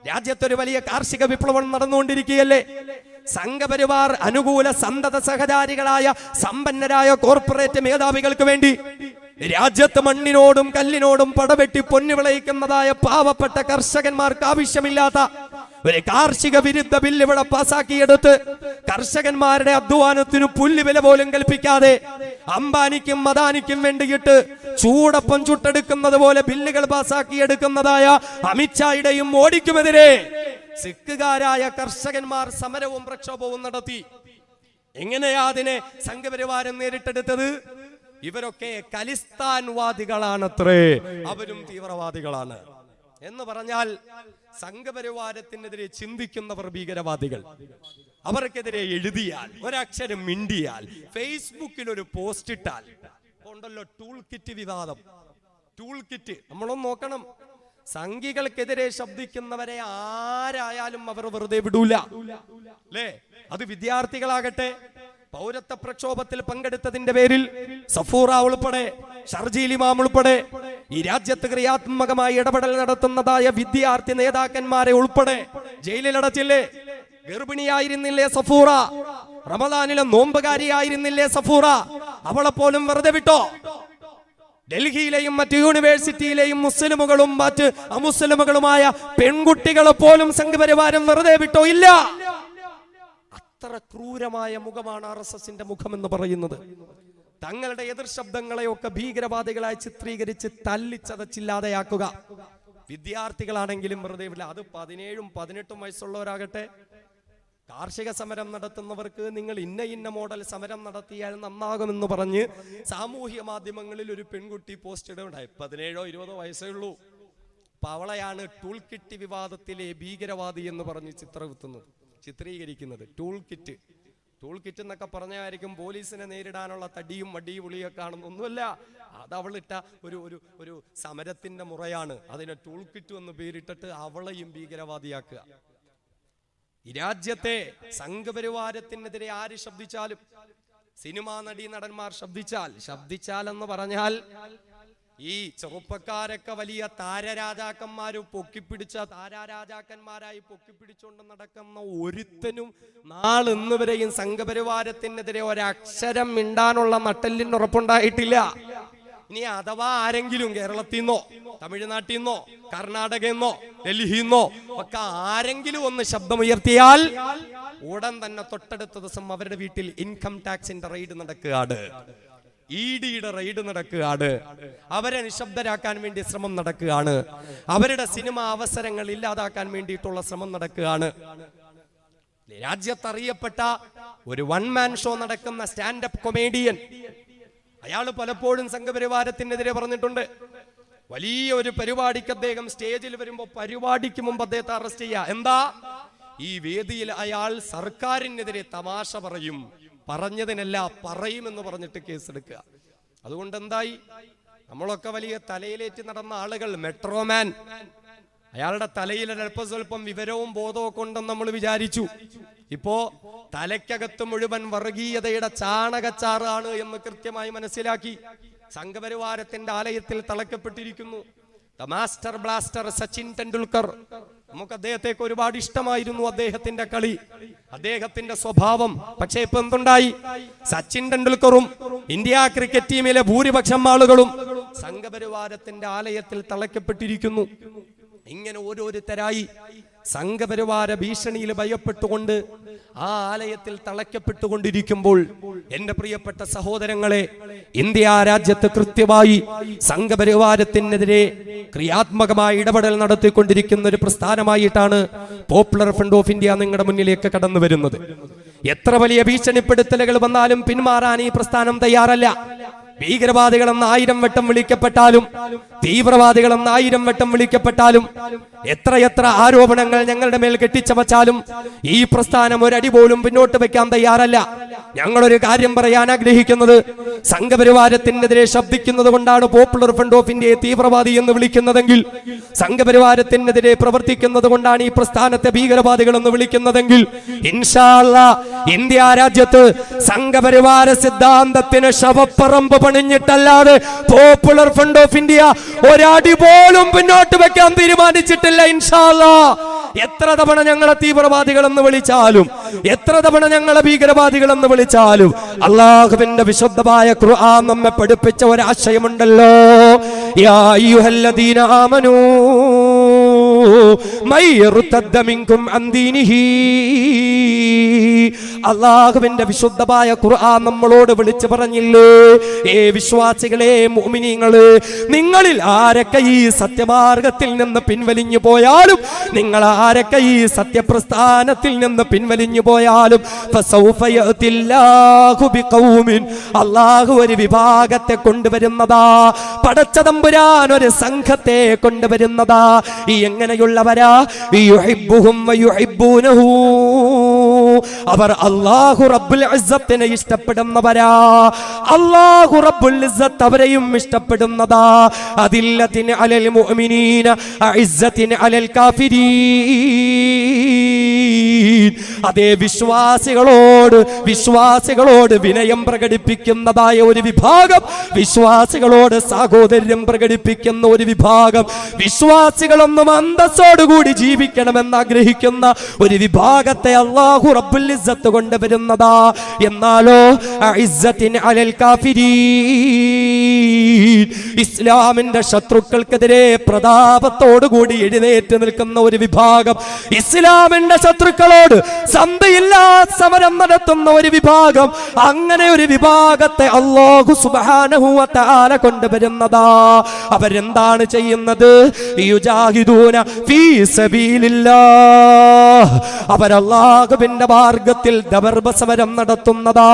രാജ്യത്തൊരു വലിയ കാർഷിക വിപ്ലവം നടന്നുകൊണ്ടിരിക്കുകയല്ലേ? സംഘപരിവാർ അനുകൂല സന്തത സഹചാരികളായ സമ്പന്നരായ കോർപ്പറേറ്റ് മേധാവികൾക്ക് വേണ്ടി രാജ്യത്ത് മണ്ണിനോടും കല്ലിനോടും പടവെട്ടി പൊന്നു വിളയിക്കുന്നതായ പാവപ്പെട്ട കർഷകന്മാർക്ക് ആവശ്യമില്ലാത്ത ഒരു കാർഷിക വിരുദ്ധ ബില്ല് ഇവിടെ പാസാക്കിയെടുത്ത് കർഷകന്മാരുടെ അധ്വാനത്തിന് പുല്ലുവില പോലും കൽപ്പിക്കാതെ അംബാനിക്കും മദാനിക്കും വേണ്ടിയിട്ട് ചൂടപ്പം ചുട്ടെടുക്കുന്നത് പോലെ ബില്ലുകൾ പാസാക്കിയെടുക്കുന്നതായ അമിത്ഷായുടെയും മോഡിക്കുമെതിരെ സിഖുകാരായ കർഷകന്മാർ സമരവും പ്രക്ഷോഭവും നടത്തി. എങ്ങനെയാ അതിനെ സംഘപരിവാരം നേരിട്ടെടുത്തത്? ഇവരൊക്കെ ഖലിസ്ഥാൻവാദികളാണത്രേ, അവരും തീവ്രവാദികളാണ് എന്ന് പറഞ്ഞാൽ സംഘപരിവാരത്തിനെതിരെ ചിന്തിക്കുന്നവർ ഭീകരവാദികൾ. അവർക്കെതിരെ എഴുതിയാൽ, ഒരക്ഷരം മിണ്ടിയാൽ, ഫേസ്ബുക്കിൽ ഒരു പോസ്റ്റ് ഇട്ടാൽ ഉണ്ടല്ലോ ടൂൾ കിറ്റ് വിവാദം. ടൂൾ കിറ്റ് നമ്മളൊന്ന് നോക്കണം. സംഘികൾക്കെതിരെ ശബ്ദിക്കുന്നവരെ ആരായാലും അവർ വെറുതെ വിടൂല അല്ലേ? അത് വിദ്യാർത്ഥികളാകട്ടെ, പൗരത്വ പ്രക്ഷോഭത്തിൽ പങ്കെടുത്തതിന്റെ പേരിൽ സഫൂറ ഉൾപ്പെടെ ഷർജീൽ ഇമാം ഉൾപ്പെടെ ഈ രാജ്യത്ത് ക്രിയാത്മകമായി ഇടപെടൽ നടത്തുന്നതായ വിദ്യാർത്ഥി നേതാക്കന്മാരെ ഉൾപ്പെടെ ജയിലിലടച്ചില്ലേ? ഗർഭിണിയായിരുന്നില്ലേ സഫൂറ? റമദാനിലെ നോമ്പുകാരിയായിരുന്നില്ലേ സഫൂറ? അവളെ പോലും വെറുതെ വിട്ടോ? ഡൽഹിയിലെയും മറ്റ് യൂണിവേഴ്സിറ്റിയിലെയും മുസ്ലിമുകളും മറ്റ് അമുസ്ലിമുകളുമായ പെൺകുട്ടികളെ പോലും സംഘപരിവാരം വെറുതെ വിട്ടോ? ഇല്ല. അത്ര ക്രൂരമായ മുഖമാണ് RSSന്റെ മുഖമെന്ന് പറയുന്നത്. തങ്ങളുടെ എതിർ ശബ്ദങ്ങളെയൊക്കെ ഭീകരവാദികളായി ചിത്രീകരിച്ച് തല്ലിച്ചതച്ചില്ലാതെയാക്കുക. വിദ്യാർത്ഥികളാണെങ്കിലും വെറുതെ വില്ല. അത് 17ഉം 18ഉം വയസ്സുള്ളവരാകട്ടെ, കാർഷിക സമരം നടത്തുന്നവർക്ക് നിങ്ങൾ ഇന്ന മോഡൽ സമരം നടത്തിയാൽ നന്നാകുമെന്ന് പറഞ്ഞ് സാമൂഹ്യ മാധ്യമങ്ങളിൽ ഒരു പെൺകുട്ടി പോസ്റ്റ് ഇടുണ്ടായി. 17ഓ 20ഓ വയസ്സേ ഉള്ളൂ. അപ്പൊ അവളെയാണ് ടൂൾ കിറ്റ് വിവാദത്തിലെ ഭീകരവാദി എന്ന് പറഞ്ഞ് ചിത്രീകരിക്കുന്നത്. ടൂൾ കിറ്റ് എന്നൊക്കെ പറഞ്ഞായിരിക്കും പോലീസിനെ നേരിടാനുള്ള തടിയും വടിയും ഉളിയൊക്കെ ആണെന്നൊന്നുമല്ല. അത് അവളിട്ട ഒരു സമരത്തിന്റെ മുറയാണ്. അതിനെ ടൂൾ കിറ്റ് എന്ന് പേരിട്ടിട്ട് അവളെയും ഭീകരവാദിയാക്കുക. ഈ രാജ്യത്തെ സംഘപരിവാരത്തിനെതിരെ ആര് ശബ്ദിച്ചാലും, സിനിമാ നടീ നടന്മാർ ശബ്ദിച്ചാൽ എന്ന് പറഞ്ഞാൽ ഈ ചെറുപ്പക്കാരൊക്കെ വലിയ താരരാജാക്കന്മാരും താരാരാജാക്കന്മാരായി പൊക്കിപ്പിടിച്ചുകൊണ്ട് നടക്കുന്ന ഒരുത്തനും നാളിന്ന് വരെയും സംഘപരിവാരത്തിനെതിരെ ഒരക്ഷരം മിണ്ടാനുള്ള നട്ടെല്ലിന് ഉറപ്പുണ്ടായിട്ടില്ല. ഇനി അഥവാ ആരെങ്കിലും കേരളത്തിൽ നിന്നോ തമിഴ്നാട്ടിൽ നിന്നോ കർണാടകയിൽ നിന്നോ ഡൽഹിയിൽ നിന്നോ ഒക്കെ ആരെങ്കിലും ഒന്ന് ശബ്ദമുയർത്തിയാൽ ഉടൻ തന്നെ തൊട്ടടുത്ത ദിവസം അവരുടെ വീട്ടിൽ ഇൻകം ടാക്സിന്റെ റെയ്ഡ് നടക്കുകയാണ്, ഇഡിയുടെ റെയ്ഡ് നടക്കുകയാണ്, അവരെ നിശബ്ദരാക്കാൻ വേണ്ടി ശ്രമം നടക്കുകയാണ്, അവരുടെ സിനിമ അവസരങ്ങൾ ഇല്ലാതാക്കാൻ വേണ്ടിയിട്ടുള്ള ശ്രമം നടക്കുകയാണ്. രാജ്യത്തറിയപ്പെട്ട ഒരു വൺ മാൻ ഷോ നടക്കുന്ന സ്റ്റാൻഡപ്പ് കൊമേഡിയൻ, അയാൾ പലപ്പോഴും സംഘപരിവാരത്തിനെതിരെ പറഞ്ഞിട്ടുണ്ട്. വലിയ ഒരു പരിപാടിക്ക് അദ്ദേഹം സ്റ്റേജിൽ വരുമ്പോൾ പരിപാടിക്ക് മുമ്പ് അദ്ദേഹത്തെ അറസ്റ്റ് ചെയ്യുക. എന്താ? ഈ വേദിയിൽ അയാൾ സർക്കാരിനെതിരെ തമാശ പറയും, പറഞ്ഞതിനല്ല പറയുമെന്ന് പറഞ്ഞിട്ട് കേസെടുക്കുക. അതുകൊണ്ട് എന്തായി? നമ്മളൊക്കെ വലിയ തലയിലേറ്റ് നടന്ന ആളുകൾ, മെട്രോമാൻ, അയാളുടെ തലയിൽ അല്പം സ്വല്പം വിവരവും ബോധവും ഒക്കെ ഉണ്ടെന്ന് നമ്മൾ വിചാരിച്ചു. ഇപ്പോ തലയ്ക്കകത്ത് മുഴുവൻ വർഗീയതയുടെ ചാണകച്ചാറാണ് എന്ന് കൃത്യമായി മനസ്സിലാക്കി. സംഘപരിവാരത്തിന്റെ ആലയത്തിൽ തളക്കപ്പെട്ടിരിക്കുന്നു. The master blaster Sachin Tendulkar. നമുക്ക് അദ്ദേഹത്തേക്ക് ഒരുപാട് ഇഷ്ടമായിരുന്നു, അദ്ദേഹത്തിന്റെ കളി, അദ്ദേഹത്തിന്റെ സ്വഭാവം. പക്ഷെ ഇപ്പൊ എന്തുണ്ടായി? സച്ചിൻ ടെണ്ടുൽക്കറും ഇന്ത്യ ക്രിക്കറ്റ് ടീമിലെ ഭൂരിപക്ഷം ആളുകളും സംഘപരിവാരത്തിന്റെ ആലയത്തിൽ തളക്കപ്പെട്ടിരിക്കുന്നു. ഇങ്ങനെ ഓരോരുത്തരായി സംഘപരിവാര ഭീഷണിയിൽ ഭയപ്പെട്ടുകൊണ്ട് ആ ആലയത്തിൽ തളയ്ക്കപ്പെട്ടുകൊണ്ടിരിക്കുമ്പോൾ എന്റെ പ്രിയപ്പെട്ട സഹോദരങ്ങളെ, ഇന്ത്യ രാജ്യത്ത് കൃത്യമായി സംഘപരിവാരത്തിനെതിരെ ക്രിയാത്മകമായ ഇടപെടൽ നടത്തിക്കൊണ്ടിരിക്കുന്ന ഒരു പ്രസ്ഥാനമായിട്ടാണ് പോപ്പുലർ ഫ്രണ്ട് ഓഫ് ഇന്ത്യ നിങ്ങളുടെ മുന്നിലേക്ക് കടന്നു വരുന്നത്. എത്ര വലിയ ഭീഷണിപ്പെടുത്തലുകൾ വന്നാലും പിന്മാറാൻ ഈ പ്രസ്ഥാനം തയ്യാറല്ല. ഭീകരവാദികളെന്ന് 1000 വട്ടം വിളിക്കപ്പെട്ടാലും, തീവ്രവാദികളെന്ന് 1000 വട്ടം വിളിക്കപ്പെട്ടാലും, എത്രയെത്ര ആരോപണങ്ങൾ ഞങ്ങളുടെ മേൽ കെട്ടിച്ചമച്ചാലും ഈ പ്രസ്ഥാനം ഒരടി പോലും പിന്നോട്ട് വെക്കാൻ തയ്യാറല്ല. ഞങ്ങളൊരു കാര്യം പറയാൻ ആഗ്രഹിക്കുന്നത്, സംഘപരിവാരത്തിനെതിരെ ശബ്ദിക്കുന്നത് കൊണ്ടാണ് പോപ്പുലർ ഫ്രണ്ട് ഓഫ് ഇന്ത്യയെ തീവ്രവാദി എന്ന് വിളിക്കുന്നതെങ്കിൽ, സംഘപരിവാരത്തിനെതിരെ പ്രവർത്തിക്കുന്നത് കൊണ്ടാണ് ഈ പ്രസ്ഥാനത്തെ ഭീകരവാദികൾ എന്ന് വിളിക്കുന്നതെങ്കിൽ, ഇൻഷാ അല്ലാഹ് ഇന്ത്യ രാജ്യത്ത് സംഘപരിവാര സിദ്ധാന്തത്തിന് ശവപ്പറമ്പ് പണിഞ്ഞിട്ടല്ലാതെ പോപ്പുലർ ഫ്രണ്ട് ഓഫ് ഇന്ത്യ ഒരടി പോലും പിന്നോട്ട് വെക്കാൻ തീരുമാനിച്ചിട്ടില്ല. ഇൻഷാ അല്ലാഹ് എത്ര തവണ ഞങ്ങളെ തീവ്രവാദികളെന്ന് വിളിച്ചാലും, എത്ര തവണ ഞങ്ങളെ ഭീകരവാദികളെന്ന് വിളിച്ചാലും, അല്ലാഹുവിന്റെ വിശുദ്ധമായ ഖുർആൻ നമ്മെ പഠിപ്പിച്ച ഒരാശയമുണ്ടല്ലോ, യാ അയ്യുഹല്ലദീന ആമനൂ മൻ യർതദ്ദ മിൻകും അൻ ദീനിഹി. അല്ലാഹുവിന്റെ വിശുദ്ധമായ ഖുർആൻ നമ്മളോട് വിളിച്ചു പറഞ്ഞില്ലേ, ഏ വിശ്വാസികളെ, മുഅ്മിനീങ്ങളെ, നിങ്ങളിൽ ആരൊക്കെ ഈ സത്യമാർഗത്തിൽ നിന്ന് പിൻവലിഞ്ഞു പോയാലും, നിങ്ങൾ ആരൊക്കെ ഈ സത്യപ്രസ്ഥാനത്തിൽ നിന്ന് പിൻവലിഞ്ഞു പോയാലും, ഫസൗഫ യഅതില്ലാഹു ബിഖൗമിൻ, അല്ലാഹു ഒരു വിഭാഗത്തെ കൊണ്ടുവരുന്നതാ, പടച്ച തമ്പുരാൻ ഒരു സംഘത്തെ കൊണ്ടുവരുന്നതാ. ഈ എങ്ങനെയുള്ളവരാ? യുഹിബ്ബുഹും വയുഹിബ്ബൂനഹു, അവർ അല്ലാഹു റബ്ബുൽ ഇസ്സത്തിനെ ഇഷ്ടപ്പെടുന്നവരാ, അല്ലാഹു റബ്ബുൽ ഇസ്സത്ത് അവരെയും ഇഷ്ടപ്പെടുന്നതാ. അദില്ലത്തിൻ അലൽ മുഅ്മിനീന അഇസ്സത്തിൻ അലൽ കാഫിരീൻ. അതേ വിശ്വാസികളോട് വിനയം പ്രകടിപ്പിക്കുന്നതായ ഒരു വിഭാഗം, വിശ്വാസികളോട് സാഹോദര്യം പ്രകടിപ്പിക്കുന്ന ഒരു വിഭാഗം, വിശ്വാസികളൊന്നും അന്തസ്സോടുകൂടി ജീവിക്കണമെന്ന് ആഗ്രഹിക്കുന്ന ഒരു വിഭാഗത്തെ അല്ലാഹു റബ്ബുൽ ഇസ്സത്ത് കൊണ്ടുവരുന്നതാ. എന്നാലോ അഇസ്സത്തിൻ അലൽ കാഫിരീൻ, ഇസ്ലാമിന്റെ ശത്രുക്കൾക്കെതിരെ പ്രതാപത്തോടുകൂടി എഴുന്നേറ്റ് നിൽക്കുന്ന ഒരു വിഭാഗം, ഇസ്ലാമിന്റെ ശത്രുക്കളോട് സന്ധിയില്ലാ സമരം നടത്തുന്ന ഒരു വിഭാഗം, അങ്ങനെ ഒരു വിഭാഗത്തെ അല്ലാഹു സുബ്ഹാനഹു വ തആല കൊണ്ടുവരുന്നതാ. അവരെന്താണ് ചെയ്യുന്നത്? യുജാഹിദൂന ഫീ സബീലില്ലാഹ്, അവരല്ലാഹുവിന്റെ മാർഗത്തിൽ ദബർബ സമരം നടത്തുന്നതാ.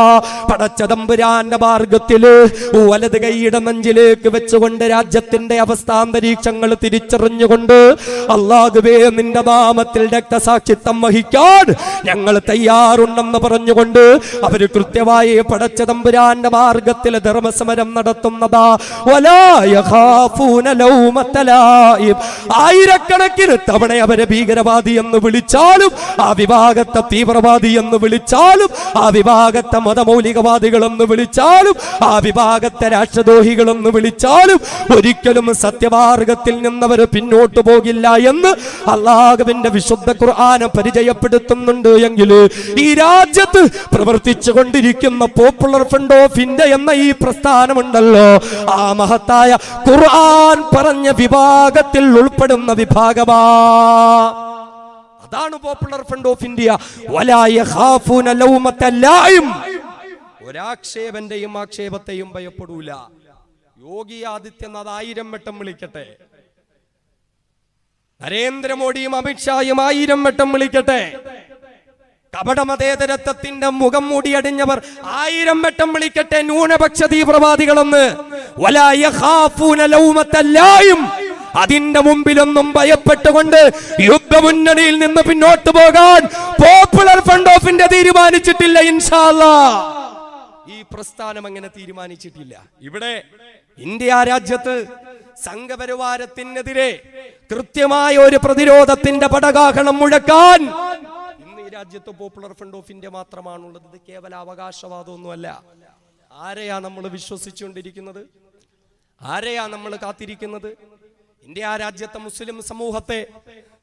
പടച്ച തമ്പുരാന്റെ മാർഗത്തിൽ വലത് കൈയുടെ നെഞ്ചിലേക്ക് വെച്ചുകൊണ്ട് രാജ്യത്തിന്റെ അവസ്ഥാന്തരീക്ഷങ്ങൾ തിരിച്ചറിഞ്ഞുകൊണ്ട്, അല്ലാഹുവേ നിന്റെ നാമത്തിൽ രക്തസാക്ഷിത്വം വഹിക്കാൻ ഞങ്ങൾ തയ്യാറുണ്ടെന്ന് പറഞ്ഞുകൊണ്ട് അവര് കൃത്യമായി പടച്ച തമ്പുരാന്റെ മാർഗത്തിൽ ധർമ്മസമരം നടത്തുന്നതാ. ആയിരക്കണക്കിന് തവണ അവരെ ഭീകരവാദി എന്ന് വിളിച്ചാലും, ആ വിഭാഗത്തെ തീവ്രവാദി എന്ന് വിളിച്ചാലും, ആ വിഭാഗത്തെ മതമൗലികവാദികൾ എന്ന് വിളിച്ചാലും, ആ വിഭാഗത്തെ രാഷ്ട്രദ്രോഹികൾ എന്ന് വിളിച്ചാലും ഒരിക്കലും സത്യമാർഗത്തിൽ നിന്നവർ പിന്നോട്ടു പോകില്ല എന്ന് അല്ലാഹുവിന്റെ വിശുദ്ധ ഖുർആൻ പരിചയപ്പെടുത്തുന്നുണ്ട്. എങ്കിൽ ഈ രാജ്യത്ത് പ്രവർത്തിച്ചു കൊണ്ടിരിക്കുന്ന പോപ്പുലർ ഫ്രണ്ട് ഓഫ് ഇന്ത്യ എന്ന ഈ പ്രസ്ഥാനമുണ്ടല്ലോ, ആ മഹത്തായ ഖുർആൻ പറഞ്ഞ വിഭാഗത്തിൽ ഉൾപ്പെടുന്ന വിഭാഗമാ. അതാണ് പോപ്പുലർ ഫ്രണ്ട് ഓഫ് ഇന്ത്യ. വലാ യഖാഫൂന ലൗമത ലായിം. ഒരാക്ഷേപന്റെയും ആക്ഷേപത്തെയും ഭയപ്പെടൂല. യോഗി ആദിത്യനാഥ് 1000 വട്ടം വിളിക്കട്ടെ, നരേന്ദ്രമോദിയും അമിത്ഷായും 1000 വട്ടം വിളിക്കട്ടെ, കപടമതേതരത്വത്തിന്റെ മുഖം മൂടിയടിഞ്ഞവർ 1000 വട്ടം വിളിക്കട്ടെ ന്യൂനപക്ഷ തീവ്രവാദികളെന്ന്. വലാ യഖാഫൂന ലൗമത ലായിം. അതിന്റെ മുമ്പിലൊന്നും ഭയപ്പെട്ടുകൊണ്ട് യുദ്ധമുന്നണിയിൽ നിന്ന് പിന്നോട്ട് പോകാൻ പോപ്പുലർ ഫ്രണ്ട് ഓഫ് ഇന്ത്യ തീരുമാനിച്ചിട്ടില്ല. ഇൻഷാ അല്ലാഹ് ഈ പ്രസ്ഥാനം അങ്ങനെ തീരുമാനിച്ചിട്ടില്ല. ഇവിടെ ഇന്ത്യ രാജ്യത്ത് സംഘപരിവാരത്തിനെതിരെ കൃത്യമായ ഒരു പ്രതിരോധത്തിന്റെ പടകാഹളം മുഴക്കാൻ ഇന്ന് ഈ രാജ്യത്ത് പോപ്പുലർ ഫ്രണ്ട് ഓഫ് ഇന്ത്യ മാത്രമാണുള്ളത്. ഇത് കേവല അവകാശവാദമൊന്നുമല്ല. ആരെയാ നമ്മൾ വിശ്വസിച്ചുകൊണ്ടിരിക്കുന്നത്? ആരെയാ നമ്മൾ കാത്തിരിക്കുന്നത്? ഇന്ത്യ രാജ്യത്തെ മുസ്ലിം സമൂഹത്തെ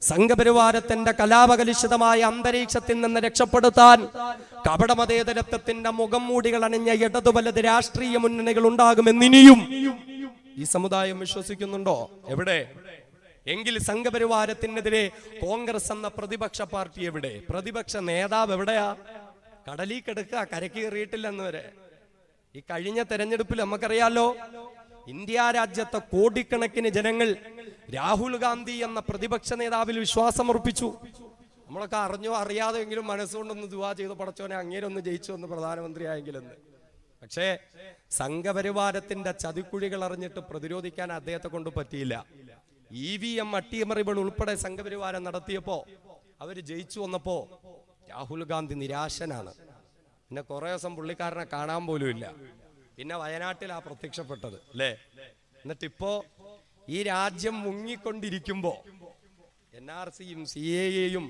സംഘപരിവാരത്തിന്റെ കലാപകലുഷിതമായ അന്തരീക്ഷത്തിൽ നിന്ന് രക്ഷപ്പെടുത്താൻ കപടമതേതരത്വത്തിന്റെ മുഖം മൂടികൾ അണിഞ്ഞ ഇടതു വലത് രാഷ്ട്രീയ മുന്നണികൾ ഉണ്ടാകുമെന്നിനിയും ഈ സമുദായം വിശ്വസിക്കുന്നുണ്ടോ? എവിടെ? എങ്കിൽ സംഘപരിവാരത്തിനെതിരെ കോൺഗ്രസ് എന്ന പ്രതിപക്ഷ പാർട്ടി എവിടെ? പ്രതിപക്ഷ നേതാവ് എവിടെയാ? കടലിൽ കിടക്കുക, കരക്ക് കയറിയിട്ടില്ലെന്ന് വരെ. ഈ കഴിഞ്ഞ തെരഞ്ഞെടുപ്പിൽ നമുക്കറിയാലോ, ഇന്ത്യ രാജ്യത്തെ കോടിക്കണക്കിന് ജനങ്ങൾ രാഹുൽ ഗാന്ധി എന്ന പ്രതിപക്ഷ നേതാവിൽ വിശ്വാസമർപ്പിച്ചു. നമ്മളൊക്കെ അറിഞ്ഞോ അറിയാതെ എങ്കിലും മനസ്സുകൊണ്ടൊന്ന് ദുആ ചെയ്തു, പടച്ചോനെ അങ്ങേരൊന്ന് ജയിച്ചു എന്ന് പ്രധാനമന്ത്രിയായെങ്കിലെന്ന്. പക്ഷേ സംഘപരിവാരത്തിന്റെ ചതിക്കുഴികൾ അറിഞ്ഞിട്ട് പ്രതിരോധിക്കാൻ അദ്ദേഹത്തെ കൊണ്ട് പറ്റിയില്ല. EVM അട്ടിമറികൾ ഉൾപ്പെടെ സംഘപരിവാരം നടത്തിയപ്പോ അവര് ജയിച്ചു വന്നപ്പോ രാഹുൽ ഗാന്ധി നിരാശനാണ്. പിന്നെ കുറെ ദിവസം പുള്ളിക്കാരനെ കാണാൻ പോലും ഇല്ല. പിന്നെ വയനാട്ടിലാ പ്രത്യക്ഷപ്പെട്ടത് അല്ലേ? എന്നിട്ടിപ്പോ ഈ രാജ്യം മുങ്ങിക്കൊണ്ടിരിക്കുമ്പോ NRCയും CAAയും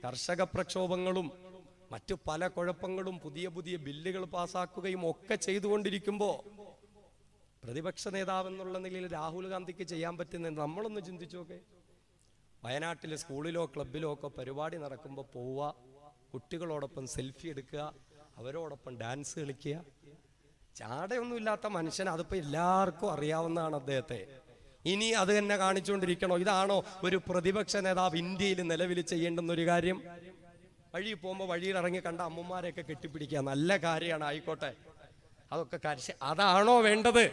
കർഷക പ്രക്ഷോഭങ്ങളും മറ്റു പല കുഴപ്പങ്ങളും പുതിയ പുതിയ ബില്ലുകൾ പാസാക്കുകയും ഒക്കെ ചെയ്തുകൊണ്ടിരിക്കുമ്പോ പ്രതിപക്ഷ നേതാവ് എന്നുള്ള നിലയിൽ രാഹുൽ ഗാന്ധിക്ക് ചെയ്യാൻ പറ്റുന്നത് നമ്മളൊന്ന് ചിന്തിച്ചു നോക്കെ. വയനാട്ടിലെ സ്കൂളിലോ ക്ലബിലോ ഒക്കെ പരിപാടി നടക്കുമ്പോൾ പോവുക, കുട്ടികളോടൊപ്പം സെൽഫി എടുക്കുക, അവരോടൊപ്പം ഡാൻസ് കളിക്കുക. ചാടയൊന്നുമില്ലാത്ത മനുഷ്യൻ, അതിപ്പോ എല്ലാവർക്കും അറിയാവുന്നതാണ് അദ്ദേഹത്തെ. ഇനി അത് തന്നെ കാണിച്ചുകൊണ്ടിരിക്കണോ? ഇതാണോ ഒരു പ്രതിപക്ഷ നേതാവ് ഇന്ത്യയിൽ നിലവിൽ ചെയ്യേണ്ടുന്ന ഒരു കാര്യം? വഴി പോകുമ്പോൾ വഴിയിൽ ഇറങ്ങി കണ്ട അമ്മമാരെയൊക്കെ കെട്ടിപ്പിടിക്കുക, നല്ല കാര്യമാണ്, ആയിക്കോട്ടെ, അതൊക്കെ അതാണോ വേണ്ടത്?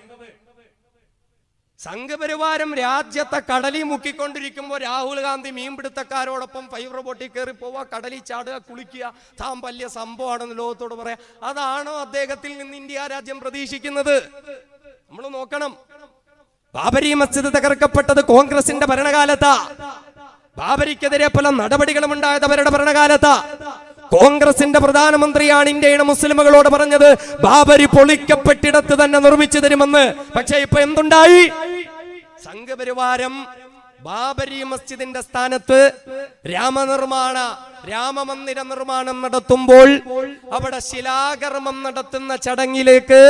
സംഘപരിവാരം രാജ്യത്തെ കടലിൽ മുക്കിക്കൊണ്ടിരിക്കുമ്പോൾ രാഹുൽ ഗാന്ധി മീൻപിടുത്തക്കാരോടൊപ്പം ഫൈബർ ബോട്ടിൽ കയറി പോവുക, കടലിൽ ചാടുക, കുളിക്കുക, താൻ വലിയ സംഭവമാണെന്ന് ലോകത്തോട് പറയാ. അതാണോ അദ്ദേഹത്തിൽ നിന്ന് ഇന്ത്യ രാജ്യം പ്രതീക്ഷിക്കുന്നത്? നമ്മൾ നോക്കണം. ബാബരി മസ്ജിദ് തകർക്കപ്പെട്ടത് കോൺഗ്രസിന്റെ ഭരണകാലത്താ. ബാബരിക്കെതിരെ പല നടപടികളും ഉണ്ടായത് അവരുടെ ഭരണകാലത്താ. കോൺഗ്രസിന്റെ പ്രധാനമന്ത്രിയാണ് ഇന്ത്യയുടെ മുസ്ലിമുകളോട് പറഞ്ഞത് ബാബരി പൊളിക്കപ്പെട്ടിടത്ത് തന്നെ നിർമ്മിച്ചു തരുമെന്ന്. പക്ഷെ ഇപ്പൊ എന്തുണ്ടായി? സംഘപരിവാരം ബാബരി മസ്ജിദിന്റെ സ്ഥാനത്ത് രാമമന്ദിര നിർമ്മാണം നടത്തുമ്പോൾ അവിടെ ശിലാകർമ്മം നടത്തുന്ന ചടങ്ങിലേക്ക്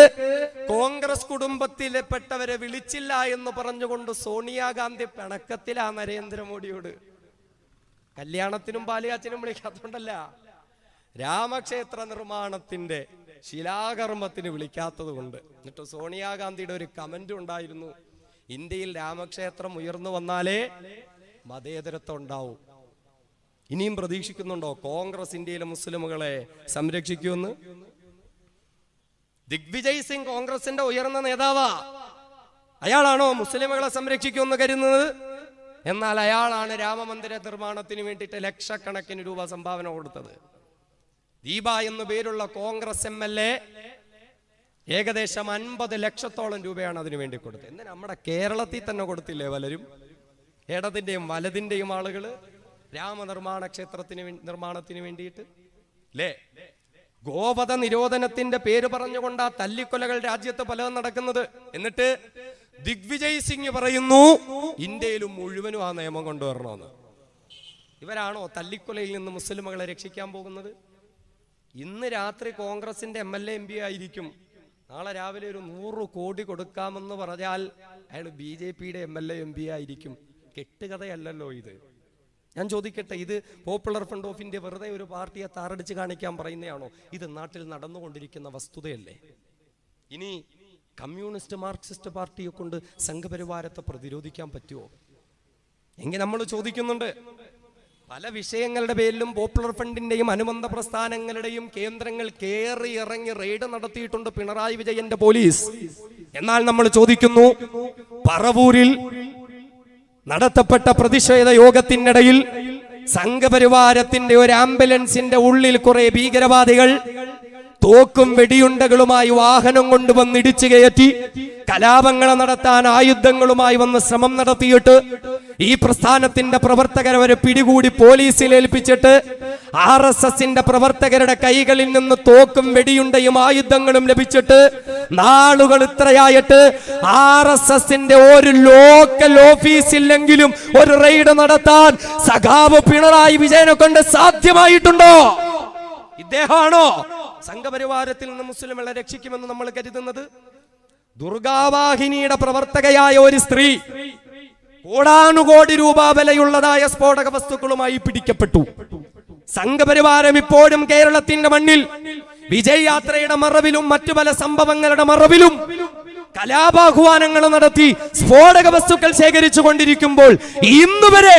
കോൺഗ്രസ് കുടുംബത്തിൽപ്പെട്ടവരെ വിളിച്ചില്ല എന്ന് പറഞ്ഞുകൊണ്ട് സോണിയാഗാന്ധി പിണക്കത്തിലാ നരേന്ദ്രമോദിയോട്. കല്യാണത്തിനും പാലുകാച്ചിനും വിളിക്കാത്തോണ്ടല്ല, രാമക്ഷേത്ര നിർമ്മാണത്തിന്റെ ശിലാകർമ്മത്തിന് വിളിക്കാത്തത് കൊണ്ട്. എന്നിട്ട് സോണിയാഗാന്ധിയുടെ ഒരു കമന്റ് ഉണ്ടായിരുന്നു, ഇന്ത്യയിൽ രാമക്ഷേത്രം ഉയർന്നു വന്നാലേ മതേതരത്വം ഉണ്ടാവും. ഇനിയും പ്രതീക്ഷിക്കുന്നുണ്ടോ കോൺഗ്രസ് ഇന്ത്യയിലെ മുസ്ലിമുകളെ സംരക്ഷിക്കുമെന്ന്? ദിഗ്വിജയ് സിംഗ് കോൺഗ്രസിന്റെ ഉയർന്ന നേതാവാ. അയാളാണോ മുസ്ലിമുകളെ സംരക്ഷിക്കുമെന്ന് കരുതുന്നത്? എന്നാൽ അയാളാണ് രാമമന്ദിര നിർമ്മാണത്തിന് വേണ്ടിയിട്ട് ലക്ഷക്കണക്കിന് രൂപ സംഭാവന കൊടുത്തത്. ദീപ എന്നു പേരുള്ള കോൺഗ്രസ് MLA ഏകദേശം 50 ലക്ഷത്തോളം രൂപയാണ് അതിനു വേണ്ടി കൊടുത്തത്. എന്നാൽ നമ്മുടെ കേരളത്തിൽ തന്നെ കൊടുത്തില്ലേ പലരും, ഇടതിന്റെയും വലതിന്റെയും ആളുകൾ? രാമനിർമ്മാണ നിർമ്മാണത്തിന് വേണ്ടിയിട്ട് അല്ലേ? ഗോവധ നിരോധനത്തിന്റെ പേര് പറഞ്ഞുകൊണ്ട് ആ തല്ലിക്കൊലകൾ രാജ്യത്ത് പലതും നടക്കുന്നത്. എന്നിട്ട് ദിഗ്വിജയ് സിംഗ് പറയുന്നു ഇന്ത്യയിലും മുഴുവനും ആ നിയമം കൊണ്ടുവരണമെന്ന്. ഇവരാണോ തല്ലിക്കൊലയിൽ നിന്ന് മുസ്ലിമുകളെ രക്ഷിക്കാൻ പോകുന്നത്? ഇന്ന് രാത്രി കോൺഗ്രസിന്റെ MLA MP ആയിരിക്കും, നാളെ രാവിലെ ഒരു 100 കോടി കൊടുക്കാമെന്ന് പറഞ്ഞാൽ അയാൾ BJPയുടെ MLA MP ആയിരിക്കും. കെട്ടുകഥയല്ലല്ലോ ഇത്. ഞാൻ ചോദിക്കട്ടെ, ഇത് പോപ്പുലർ ഫ്രണ്ട് ഓഫ് ഇന്ത്യ വെറുതെ ഒരു പാർട്ടിയെ താറടിച്ച് കാണിക്കാൻ പറയുന്നതാണോ? ഇത് നാട്ടിൽ നടന്നുകൊണ്ടിരിക്കുന്ന വസ്തുതയല്ലേ? ഇനി കമ്മ്യൂണിസ്റ്റ് മാർക്സിസ്റ്റ് പാർട്ടിയെ കൊണ്ട് സംഘപരിവാരത്തെ പ്രതിരോധിക്കാൻ പറ്റുമോ എങ്കിൽ നമ്മൾ ചോദിക്കുന്നുണ്ട്. പല വിഷയങ്ങളുടെ പേരിലും പോപ്പുലർ ഫ്രണ്ടിന്റെയും അനുബന്ധ പ്രസ്ഥാനങ്ങളുടെയും കേന്ദ്രങ്ങൾ കയറി ഇറങ്ങി റെയ്ഡ് നടത്തിയിട്ടുണ്ട് പിണറായി വിജയന്റെ പോലീസ്. എന്നാൽ നമ്മൾ ചോദിക്കുന്നു, പറവൂരിൽ നടത്തപ്പെട്ട പ്രതിഷേധ യോഗത്തിനിടയിൽ സംഘപരിവാരത്തിന്റെ ഒരു ആംബുലൻസിന്റെ ഉള്ളിൽ കുറെ ഭീകരവാദികൾ തോക്കും വെടിയുണ്ടകളുമായി വാഹനം കൊണ്ടുവന്ന് ഇടിച്ചു കയറ്റി കലാപങ്ങൾ നടത്താൻ ആയുധങ്ങളുമായി വന്ന് ശ്രമം നടത്തിയിട്ട് ഈ പ്രസ്ഥാനത്തിന്റെ പ്രവർത്തകരെ അവരെ പിടികൂടി പോലീസിൽ ഏൽപ്പിച്ചിട്ട് RSSന്റെ പ്രവർത്തകരുടെ കൈകളിൽ നിന്ന് തോക്കും വെടിയുണ്ടയും ആയുധങ്ങളും ലഭിച്ചിട്ട് നാളുകൾ ഇത്രയായിട്ട് RSSന്റെ ഒരു ലോക്കൽ ഓഫീസിലെങ്കിലും ഒരു റെയ്ഡ് നടത്താൻ സഖാവ് പിണറായി വിജയനെ കൊണ്ട് സാധ്യമായിട്ടുണ്ടോ? ഇദ്ദേഹമാണോ സംഘപരിവാരത്തിൽ നിന്ന് മുസ്ലിമുകളെ രക്ഷിക്കുമെന്ന് നമ്മൾ കരുതുന്നത്? ദുർഗാവാഹിനിയുടെ പ്രവർത്തകയായ ഒരു സ്ത്രീ കോടാനുകോടി രൂപ വിലയുള്ളതായ സ്ഫോടക വസ്തുക്കളുമായി പിടിക്കപ്പെട്ടു. സംഘപരിവാരം ഇപ്പോഴും കേരളത്തിന്റെ മണ്ണിൽ വിജയ് യാത്രയുടെ മറവിലും മറ്റു പല സംഭവങ്ങളുടെ മറവിലും കലാപാഹ്വാനങ്ങൾ നടത്തി സ്ഫോടക വസ്തുക്കൾ ശേഖരിച്ചു കൊണ്ടിരിക്കുമ്പോൾ ഇന്നുവരെ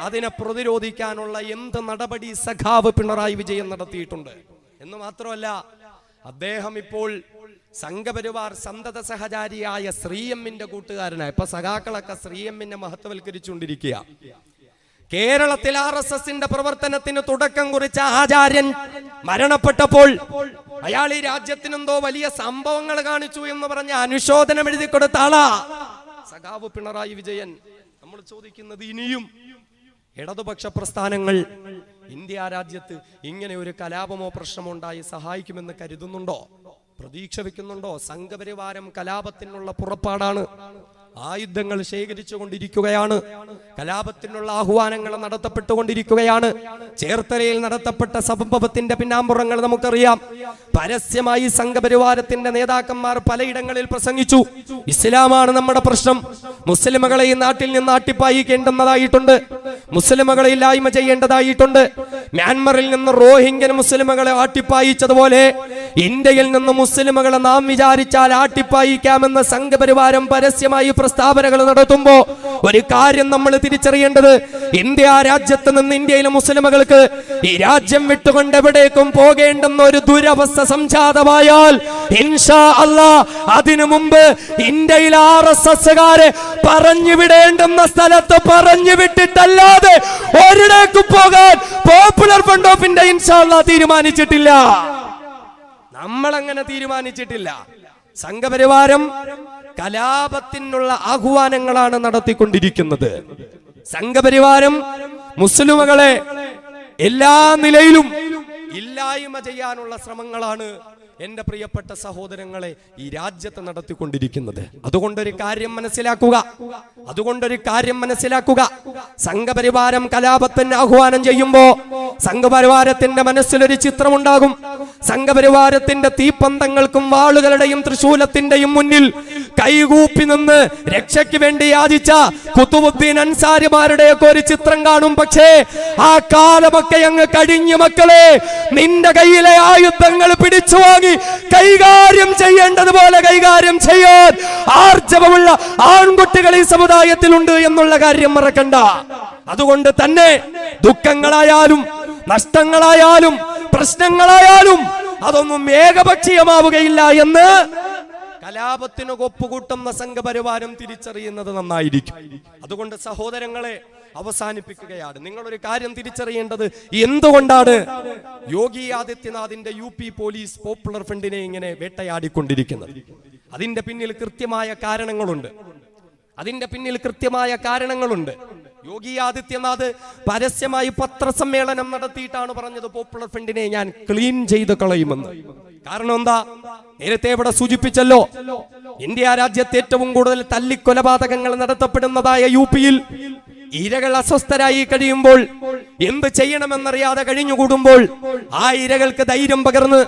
അതിനെ പ്രതിരോധിക്കാനുള്ള എന്ത് നടപടി സഖാവ് പിണറായി വിജയൻ നടത്തിയിട്ടുണ്ട് എന്ന് മാത്രമല്ല, അദ്ദേഹം ഇപ്പോൾ സംഘപരിവാർ സന്തത സഹചാരിയായ ശ്രീഎമ്മിന്റെ കൂട്ടുകാരനായ, ഇപ്പൊ സഖാക്കളൊക്കെ ശ്രീഎമ്മിനെ മഹത്വവൽക്കരിച്ചുകൊണ്ടിരിക്കുക. കേരളത്തിൽ RSSന്റെ പ്രവർത്തനത്തിന് തുടക്കം കുറിച്ച ആചാര്യൻ മരണപ്പെട്ടപ്പോൾ അയാൾ ഈ രാജ്യത്തിനെന്തോ വലിയ സംഭവങ്ങൾ കാണിച്ചു എന്ന് പറഞ്ഞ അനുശോചനം എഴുതി കൊടുത്ത ആളാ സഖാവ് പിണറായി വിജയൻ. നമ്മൾ ചോദിക്കുന്നത്, ഇനിയും ഇടതുപക്ഷ പ്രസ്ഥാനങ്ങൾ ഇന്ത്യ രാജ്യത്ത് ഇങ്ങനെ ഒരു കലാപമോ പ്രശ്നമോ ഉണ്ടായി സഹായിക്കുമെന്ന് കരുതുന്നുണ്ടോ? പ്രതീക്ഷ വെക്കുന്നുണ്ടോ? സംഘപരിവാരം കലാപത്തിനുള്ള പുറപ്പാടാണ്, ആയുധങ്ങൾ ശേഖരിച്ചു കൊണ്ടിരിക്കുകയാണ്, കലാപത്തിനുള്ള ആഹ്വാനങ്ങൾ നടത്തപ്പെട്ടുകൊണ്ടിരിക്കുകയാണ്. ചേർത്തലയിൽ നടത്തപ്പെട്ട സംഭവത്തിന്റെ പിന്നാമ്പുറങ്ങൾ നമുക്കറിയാം. പരസ്യമായി സംഘപരിവാരത്തിന്റെ നേതാക്കന്മാർ പലയിടങ്ങളിൽ പ്രസംഗിച്ചു, ഇസ്ലാമാണ് നമ്മുടെ പ്രശ്നം, മുസ്ലിമുകളെ ഈ നാട്ടിൽ നിന്ന് ആട്ടിപ്പായിക്കേണ്ടുന്നതായിട്ടുണ്ട്, മുസ്ലിമുകളെ ഇല്ലായ്മ ചെയ്യേണ്ടതായിട്ടുണ്ട്. മ്യാൻമറിൽ നിന്ന് റോഹിംഗ്യൻ മുസ്ലിമുകളെ ആട്ടിപ്പായിച്ചതുപോലെ ഇന്ത്യയിൽ നിന്ന് മുസ്ലിമുകളെ നാം വിചാരിച്ചാൽ ആട്ടിപ്പായിക്കാമെന്ന് സംഘപരിവാരം പരസ്യമായി പ്രസ്താവനകൾ നടത്തുമ്പോ ഒരു കാര്യം നമ്മൾ തിരിച്ചറിയേണ്ടത്, ഇന്ത്യ രാജ്യത്ത് നിന്ന് ഇന്ത്യയിലെ മുസ്ലിമുകൾക്ക് ഈ രാജ്യം വിട്ടുകൊണ്ട് എവിടേക്കും പോകേണ്ടെന്ന ഒരു ദുരവസ്ഥ സംജാതമായാൽ ഇൻഷാ അല്ലാഹ് അതിനു മുമ്പ് ഇന്ത്യയിൽ RSSകാരെ പറഞ്ഞു വിടേണ്ടുന്ന സ്ഥലത്ത് പറഞ്ഞു വിട്ടിട്ടല്ലാതെ ഒരിടേക്കും പോകാൻ പോപ്പുലർ ഫ്രണ്ട് ഓഫ് ഇന്ത്യ ഇൻഷാ അല്ലാഹ് തീരുമാനിച്ചിട്ടില്ല. നമ്മൾ അങ്ങനെ തീരുമാനിച്ചിട്ടില്ല. സംഘപരിവാരം കലാപത്തിനുള്ള ആഹ്വാനങ്ങളാണ് നടത്തിക്കൊണ്ടിരിക്കുന്നത്. സംഘപരിവാരം മുസ്ലിമുകളെ എല്ലാ നിലയിലും ഇല്ലായ്മ ചെയ്യാനുള്ള ശ്രമങ്ങളാണ് എന്റെ പ്രിയപ്പെട്ട സഹോദരങ്ങളെ ഈ രാജ്യത്ത് നടത്തിക്കൊണ്ടിരിക്കുന്നത്. അതുകൊണ്ടൊരു കാര്യം മനസ്സിലാക്കുക, സംഘപരിവാരം കലാപത്തിന് ആഹ്വാനം ചെയ്യുമ്പോ സംഘപരിവാരത്തിന്റെ മനസ്സിലൊരു ചിത്രമുണ്ടാകും. സംഘപരിവാരത്തിന്റെ തീപ്പന്തങ്ങൾക്കും വാളുകളുടെയും തൃശൂലത്തിന്റെയും മുന്നിൽ കൈകൂപ്പി നിന്ന് രക്ഷയ്ക്ക് വേണ്ടി യാചിച്ച ഖുതുബുദ്ദീൻ അൻസാരിമാരുടെയൊക്കെ ഒരു ചിത്രം കാണും. പക്ഷേ ആ കാലമൊക്കെ അങ്ങ് കഴിഞ്ഞു മക്കളെ. നിന്റെ കയ്യിലെ ആയുധങ്ങൾ പിടിച്ചു വാങ്ങി കൈകാര്യം ചെയ്യേണ്ടതുപോലെ കൈകാര്യം ചെയ്യാൻ ആർജവമുള്ള ആൺകുട്ടികൾ ഈ സമുദായത്തിലുണ്ട് എന്നുള്ള കാര്യം മറക്കണ്ട. അതുകൊണ്ട് തന്നെ ദുഃഖങ്ങളായാലും നഷ്ടങ്ങളായാലും പ്രശ്നങ്ങളായാലും അതൊന്നും ഏകപക്ഷീയമാവുകയില്ല എന്ന് കലാപത്തിന് ഒപ്പുകൂട്ടുന്ന സംഘപരിവാരം തിരിച്ചറിയുന്നത് നന്നായിരിക്കും. അതുകൊണ്ട് സഹോദരങ്ങളെ അവസാനിപ്പിക്കുകയാണ്. നിങ്ങളൊരു കാര്യം തിരിച്ചറിയേണ്ടത്, എന്തുകൊണ്ടാണ് യോഗി ആദിത്യനാഥിന്റെ UP പോലീസ് പോപ്പുലർ ഫ്രണ്ടിനെ ഇങ്ങനെ വേട്ടയാടിക്കൊണ്ടിരിക്കുന്നത്? അതിന്റെ പിന്നിൽ കൃത്യമായ കാരണങ്ങളുണ്ട്. യോഗി ആദിത്യനാഥ് പരസ്യമായി പത്രസമ്മേളനം നടത്തിയിട്ടാണ് പറഞ്ഞത് പോപ്പുലർ ഫ്രണ്ടിനെ ഞാൻ ക്ലീൻ ചെയ്ത് കളയുമെന്ന്. കാരണം എന്താ? നേരത്തെ ഇവിടെ സൂചിപ്പിച്ചല്ലോ, ഇന്ത്യ രാജ്യത്ത് ഏറ്റവും കൂടുതൽ തല്ലിക്കൊലപാതകങ്ങൾ നടത്തപ്പെടുന്നതായ യുപിയിൽ ഇരകൾ അസ്വസ്ഥരായി കഴിയുമ്പോൾ, എന്ത് ചെയ്യണമെന്നറിയാതെ കഴിഞ്ഞുകൂടുമ്പോൾ, ആ ഇരകൾക്ക് ധൈര്യം പകർന്ന്,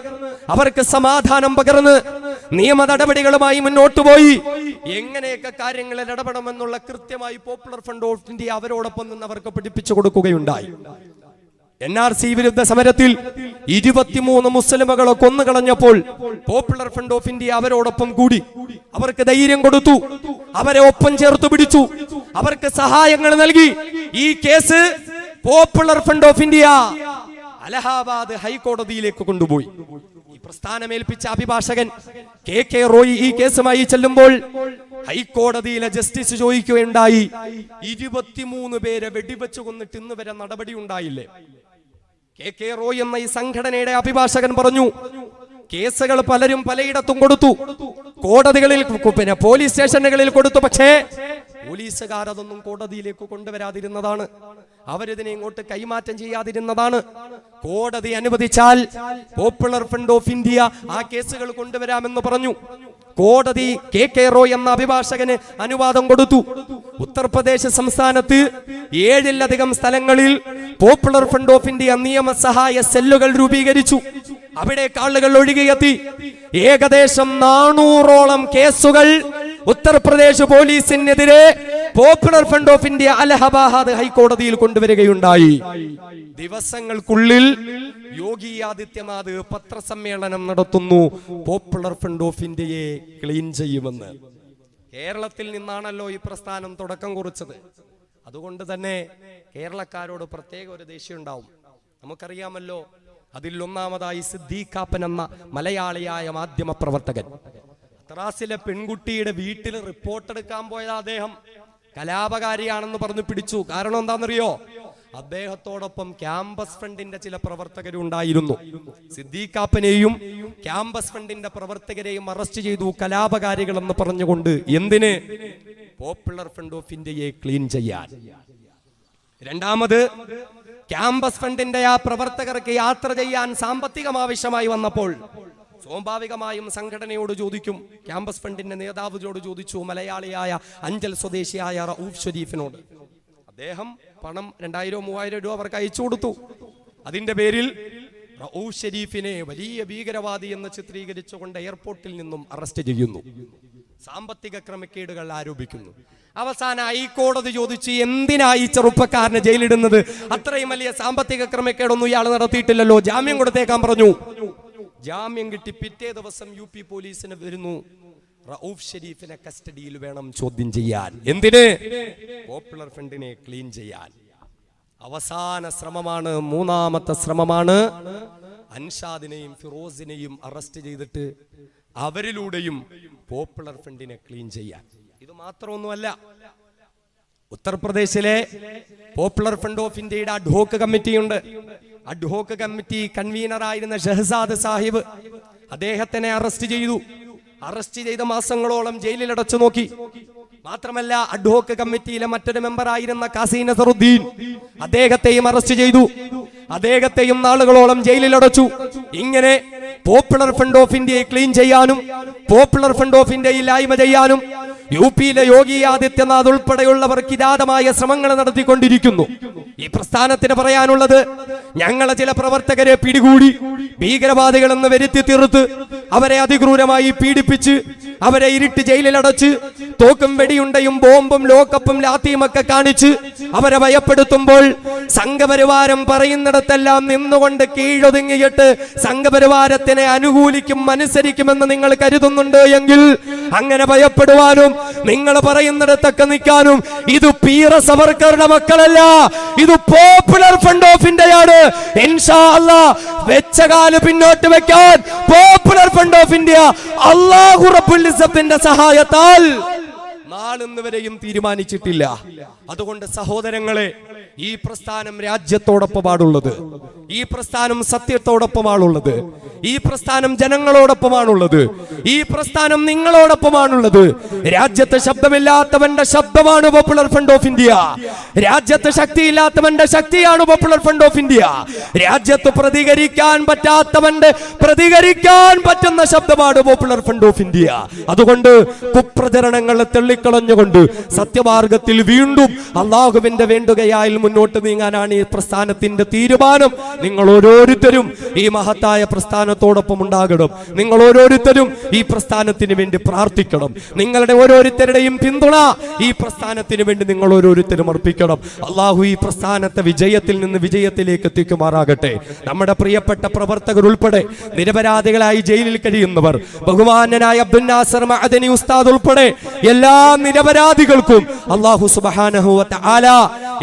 അവർക്ക് സമാധാനം പകർന്ന് നിയമ നടപടികളുമായി മുന്നോട്ട് പോയി എങ്ങനെയൊക്കെ കാര്യങ്ങളിൽ ഇടപെടണമെന്നുള്ള കൃത്യമായി പോപ്പുലർ ഫ്രണ്ട് ഓഫ് ഇന്ത്യ അവരോടൊപ്പം നിന്ന് അവർക്ക് പഠിപ്പിച്ചു കൊടുക്കുകയുണ്ടായി. NRC വിരുദ്ധ സമരത്തിൽ 23 മുസ്ലിമുകളെ കൊന്നുകളഞ്ഞപ്പോൾ പോപ്പുലർ ഫ്രണ്ട് ഓഫ് ഇന്ത്യ അവരോടൊപ്പം കൂടി, അവർക്ക് ധൈര്യം കൊടുത്തു, അവരെ ഒപ്പം ചേർത്ത് പിടിച്ചു, അവർക്ക് സഹായങ്ങൾ നൽകി. ഈ case popular front of India Allahabad ഹൈക്കോടതിയിലേക്ക് കൊണ്ടുപോയി. ഈ പ്രസ്ഥാനമേൽപ്പിച്ച അഭിഭാഷകൻ KK റോയ് ഈ കേസുമായി ചെല്ലുമ്പോൾ ഹൈക്കോടതിയിലെ ജസ്റ്റിസ് ചോദിക്കുകയുണ്ടായി, 23 പേരെ വെടിവെച്ചു കൊന്നിട്ട് ഇന്ന് വരെ നടപടി ഉണ്ടായില്ലേ? KK റോയ് എന്ന ഈ സംഘടനയുടെ അഭിഭാഷകൻ പറഞ്ഞു, കേസുകൾ പലരും പലയിടത്തും കൊടുത്തു, കോടതികളിൽ, പിന്നെ പോലീസ് സ്റ്റേഷനുകളിൽ കൊടുത്തു, പക്ഷേ പോലീസുകാർ അതൊന്നും കോടതിയിലേക്ക് കൊണ്ടുവരാതിരുന്നതാണ്, അവരിതിനെ ഇങ്ങോട്ട് കൈമാറ്റം ചെയ്യാതിരുന്നതാണ്. കോടതി അനുവദിച്ചാൽ പോപ്പുലർ ഫ്രണ്ട് ഓഫ് ഇന്ത്യ ആ കേസുകൾ കൊണ്ടുവരാമെന്ന് പറഞ്ഞു. കോടതി KK റോയ് എന്ന അഭിഭാഷകന് അനുവാദം കൊടുത്തു. ഉത്തർപ്രദേശ് സംസ്ഥാനത്ത് 7-ലധികം സ്ഥലങ്ങളിൽ പോപ്പുലർ ഫ്രണ്ട് ഓഫ് ഇന്ത്യ നിയമസഹായ സെല്ലുകൾ രൂപീകരിച്ചു. അവിടേക്ക് ആളുകൾ ഒഴുകിയെത്തി. ഏകദേശം 400ഓളം കേസുകൾ ഉത്തർപ്രദേശ് പോലീസിനെതിരെ popular front of India Allahabad ഹൈക്കോടതിയിൽ കൊണ്ടുവരികയുണ്ടായി. ദിവസങ്ങൾക്കുള്ളിൽ യോഗി ആദിത്യനാഥ് പത്രസമ്മേളനം നടത്തുന്നു, പോപ്പുലർ ഫ്രണ്ട് ഓഫ് ഇന്ത്യയെ ക്ലീൻ ചെയ്യുമെന്ന്. കേരളത്തിൽ നിന്നാണല്ലോ ഈ പ്രസ്ഥാനം തുടക്കം കുറിച്ചത്. അതുകൊണ്ട് തന്നെ കേരളക്കാരോട് പ്രത്യേക ഒരു ദേഷ്യം ഉണ്ടാവും. നമുക്കറിയാമല്ലോ, അതിൽ ഒന്നാമതായി സിദ്ദീഖാപ്പൻ എന്ന മലയാളിയായ മാധ്യമ പ്രവർത്തകൻ. ത്രാസിലെ പെൺകുട്ടിയുടെ വീട്ടിൽ റിപ്പോർട്ടെടുക്കാൻ പോയ അദ്ദേഹം കലാപകാരിയാണെന്ന് പറഞ്ഞു പിടിച്ചു. കാരണം എന്താണെന്നറിയോ? അദ്ദേഹത്തോടൊപ്പം ക്യാമ്പസ് ഫ്രണ്ടിന്റെ ചില പ്രവർത്തകരുണ്ടായിരുന്നു. സിദ്ദീഖാപ്പനെയും ക്യാമ്പസ് ഫ്രണ്ടിന്റെ പ്രവർത്തകരെയും അറസ്റ്റ് ചെയ്തു, കലാപകാരികളെന്ന് പറഞ്ഞുകൊണ്ട്. എന്തിന്? പോപ്പുലർ ഫ്രണ്ട് ഓഫ് ഇന്ത്യയെ ക്ലീൻ ചെയ്യാൻ. രണ്ടാമത്, ക്യാമ്പസ് ഫ്രണ്ടിന്റെ ആ പ്രവർത്തകർക്ക് യാത്ര ചെയ്യാൻ സാമ്പത്തികം ആവശ്യമായി വന്നപ്പോൾ സ്വാഭാവികമായും സംഘടനയോട് ചോദിക്കും. ക്യാമ്പസ് ഫ്രണ്ടിന്റെ നേതാവിനോട് ചോദിച്ചു, മലയാളിയായ അഞ്ചൽ സ്വദേശിയായ റഊഫ് ഷരീഫിനോട്. അദ്ദേഹം പണം 2000-3000 രൂപ അവർക്ക് അയച്ചു കൊടുത്തു. അതിന്റെ പേരിൽ റഊഫ് ഷരീഫിനെ വലിയ ഭീകരവാദി എന്ന് ചിത്രീകരിച്ചുകൊണ്ട് എയർപോർട്ടിൽ നിന്നും അറസ്റ്റ് ചെയ്യുന്നു. സാമ്പത്തിക ക്രമക്കേടുകൾ ആരോപിക്കുന്നു. അവസാനം ഹൈക്കോടതി ചോദിച്ചു, എന്തിനായി ചെറുപ്പക്കാരനെ ജയിലിടുന്നത്? അത്രയും വലിയ സാമ്പത്തിക ക്രമക്കേടൊന്നും ഇയാൾ നടത്തിയിട്ടില്ലല്ലോ, ജാമ്യം കൊടുത്തേക്കാൻ പറഞ്ഞു. ജാമ്യം കിട്ടി. പിറ്റേ ദിവസം UP പോലീസിന് വരുന്നു, റഊഫ് ഷരീഫിനെ കസ്റ്റഡിയിൽ വേണം ചോദ്യം ചെയ്യാൻ. എന്തിന്? പോപ്പുലർ ഫ്രണ്ടിനെ ക്ലീൻ ചെയ്യാൻ. അവസാന ശ്രമമാണ്, മൂന്നാമത്തെ ശ്രമമാണ്, അൻഷാദിനെയും ഫിറോസിനെയും അറസ്റ്റ് ചെയ്തിട്ട് അവരിലൂടെയും പോപ്പുലർ ഫ്രണ്ടിനെ ക്ലീൻ ചെയ്യാൻ. ഇത് മാത്രമൊന്നുമല്ല, ഉത്തർപ്രദേശിലെ പോപ്പുലർ ഫ്രണ്ട് ഓഫ് ഇന്ത്യയുടെ അഡ്ഹോക്ക് കമ്മിറ്റിയുണ്ട്. അഡ്ഹോക്ക് കമ്മിറ്റി കൺവീനറായിരുന്ന ഷഹസാദ് സാഹിബ്, അദ്ദേഹത്തിനെ അറസ്റ്റ് ചെയ്തു. അറസ്റ്റ് ചെയ്ത മാസങ്ങളോളം ജയിലിൽ അടച്ചു നോക്കി. മാത്രമല്ല, അഡ്ഹോക്ക് കമ്മിറ്റിയിലെ മറ്റൊരു മെമ്പറായിരുന്ന കാസി നസറുദ്ദീൻ, അദ്ദേഹത്തെയും അറസ്റ്റ് ചെയ്തു. അദ്ദേഹത്തെയും നാളുകളോളം ജയിലിൽ അടച്ചു. ഇങ്ങനെ പോപ്പുലർ ഫ്രണ്ട് ഓഫ് ഇന്ത്യയെ ക്ലീൻ ചെയ്യാനും പോപ്പുലർ ഫ്രണ്ട് ഓഫ് ഇന്ത്യ ഇല്ലായ്മ ചെയ്യാനും UPയിലെ യോഗി ആദിത്യനാഥ് ഉൾപ്പെടെയുള്ളവർ കിരാതമായ ശ്രമങ്ങൾ നടത്തിക്കൊണ്ടിരിക്കുന്നു. ഈ പ്രസ്ഥാനത്തിന് പറയാനുള്ളത്, ഞങ്ങളെ ചില പ്രവർത്തകരെ പിടികൂടി ഭീകരവാദികളെന്ന് വരുത്തി തീർത്ത് അവരെ അതിക്രൂരമായി പീഡിപ്പിച്ച് അവരെ ഇരുട്ട് ജയിലിലടച്ച് തോക്കും വെടിയുണ്ടയും ബോംബും ലോക്കപ്പും ലാത്തിയുമൊക്കെ കാണിച്ച് അവരെ ഭയപ്പെടുത്തുമ്പോൾ സംഘപരിവാരം പറയുന്നിടത്തെല്ലാം നിന്നുകൊണ്ട് കീഴൊതുങ്ങിയിട്ട് സംഘപരിവാരത്തിനെ അനുകൂലിക്കും അനുസരിക്കുമെന്ന് നിങ്ങൾ കരുതുന്നുണ്ട് എങ്കിൽ അങ്ങനെ ഭയപ്പെടുവാനും നിങ്ങൾ പറയുന്നിടത്തൊക്കെ നിൽക്കാനും ഇത് പീറ സവർക്കറുടെ മക്കളല്ല, ഇത് പോപ്പുലർ ഫ്രണ്ട് ഓഫ് ഇന്ത്യയാണ്. ഇൻഷാ അല്ലാഹ് വെച്ച കാല് പിന്നോട്ട് വെക്കാൻ പോപ്പുലർ ഫ്രണ്ട് ഓഫ് ഇന്ത്യ അല്ലാഹു റബ്ബുൽ ഇസ്സത്തിന്റെ സഹായത്താൽ നാളിന്ന് വരെയും തീരുമാനിച്ചിട്ടില്ല. അതുകൊണ്ട് സഹോദരങ്ങളെ, ഈ പ്രസ്ഥാനം രാജ്യത്തോടൊപ്പമാണുള്ളത്, ഈ പ്രസ്ഥാനം സത്യത്തോടൊപ്പമാണുള്ളത്, ഈ പ്രസ്ഥാനം ജനങ്ങളോടൊപ്പമാണുള്ളത്. ഈ പ്രസ്ഥാനം നിങ്ങളോടൊപ്പമാണുള്ളത്. രാജ്യത്ത് ശബ്ദമില്ലാത്തവന്റെ ശബ്ദമാണ് പോപ്പുലർ ഫ്രണ്ട് ഓഫ് ഇന്ത്യ. രാജ്യത്ത് ശക്തിയില്ലാത്തവന്റെ ശക്തിയാണ് പോപ്പുലർ ഫ്രണ്ട് ഓഫ് ഇന്ത്യ. രാജ്യത്ത് പ്രതികരിക്കാൻ പറ്റാത്തവന്റെ പ്രതികരിക്കാൻ പറ്റുന്ന ശബ്ദമാണ് പോപ്പുലർ ഫ്രണ്ട് ഓഫ് ഇന്ത്യ. അതുകൊണ്ട് കുപ്രചരണങ്ങളെ തള്ളിക്കളഞ്ഞുകൊണ്ട് സത്യമാർഗത്തിൽ വീണ്ടും അള്ളാഹുവിന്റെ വേണ്ടുകയാൽ മുന്നോട്ട് നീങ്ങാനാണ് ഈ പ്രസ്ഥാനത്തിന്റെ തീരുമാനം. നിങ്ങൾ ഓരോരുത്തരും ഈ മഹത്തായ പ്രസ്ഥാനത്തോടൊപ്പം ഉണ്ടാകണം. നിങ്ങൾ ഓരോരുത്തരും ഈ പ്രസ്ഥാനത്തിന് വേണ്ടി പ്രാർത്ഥിക്കണം. നിങ്ങളുടെ ഓരോരുത്തരുടെയും പിന്തുണ ഈ പ്രസ്ഥാനത്തിന് വേണ്ടി നിങ്ങൾ ഓരോരുത്തരും അർപ്പിക്കണം. അള്ളാഹു ഈ പ്രസ്ഥാനത്തെ വിജയത്തിൽ നിന്ന് വിജയത്തിലേക്ക് എത്തിക്കുമാറാകട്ടെ. നമ്മുടെ പ്രിയപ്പെട്ട പ്രവർത്തകർ ഉൾപ്പെടെ നിരപരാധികളായി ജയിലിൽ കഴിയുന്നവർ, ബഹുമാന്യനായ അബ്ദുൽ നാസർ മഅദനി ഉസ്താദ് ഉൾപ്പെടെ എല്ലാ നിരപരാധികൾക്കും അല്ലാഹു സുബ്ഹാനഹു വ തആല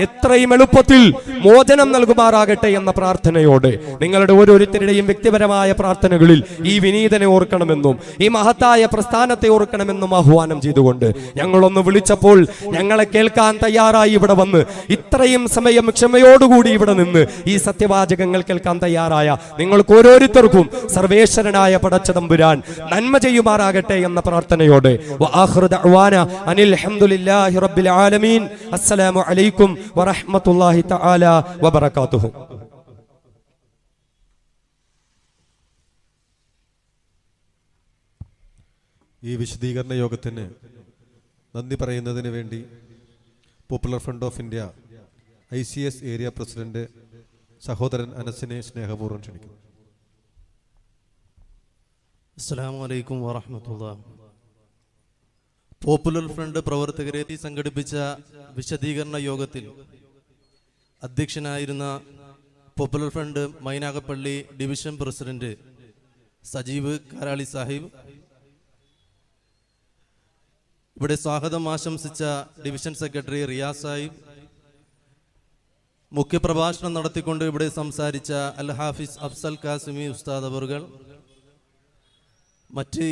എത്രയും എളുപ്പത്തിൽ മോചനം നൽകുമാറാകട്ടെ എന്ന പ്രാർത്ഥനയോടെ നിങ്ങളുടെ ഓരോരുത്തരുടെയും വ്യക്തിപരമായ പ്രാർത്ഥനകളിൽ ഈ വിനീതനെ ഓർക്കണമെന്നും ഈ മഹത്തായ പ്രസ്ഥാനത്തെ ഓർക്കണമെന്നും ആഹ്വാനം ചെയ്തുകൊണ്ട് ഞങ്ങളൊന്ന് വിളിച്ചപ്പോൾ ഞങ്ങളെ കേൾക്കാൻ തയ്യാറായി ഇവിടെ വന്ന് ഇത്രയും സമയം ക്ഷമയോടുകൂടി ഇവിടെ നിന്ന് ഈ സത്യവാചകങ്ങൾ കേൾക്കാൻ തയ്യാറായ നിങ്ങൾക്ക് ഓരോരുത്തർക്കും സർവേശ്വരനായ പടച്ച തമ്പുരാൻ നന്മ ചെയ്യുമാറാകട്ടെ എന്ന പ്രാർത്ഥനയോടെ വആഖിറു ദഅ്വാന അനിൽ ഹംദുലില്ലാഹി റബ്ബിൽ ആലമീൻ. അസ്സലാമു അലൈക്കും വറഹ്മത്തുള്ളാഹി തആല വബറകാതുഹു. ഈ വിശദീകരണ യോഗത്തിന് നന്ദി പറയുന്നതിന് വേണ്ടി popular front of India ICS area president സഹോദരൻ അനസിനെ സ്നേഹപൂർവ്വം ക്ഷണിക്കുന്നു. അസ്സലാമു അലൈക്കും വറഹ്മത്തുള്ളാഹി. പോപ്പുലർ ഫ്രണ്ട് പ്രവർത്തകരെ സംഘടിപ്പിച്ച വിശദീകരണ യോഗത്തിൽ അധ്യക്ഷനായിരുന്ന popular front Mainagappally division president Sajeev Karali Sahib, ഇവിടെ സ്വാഗതം ആശംസിച്ച ഡിവിഷൻ സെക്രട്ടറി റിയാസ് സാഹിബ്, മുഖ്യപ്രഭാഷണം നടത്തിക്കൊണ്ട് ഇവിടെ സംസാരിച്ച അൽ ഹാഫിസ് അഫ്സൽ കാസിമി ഉസ്താദ് അവറുകൾ, മറ്റ്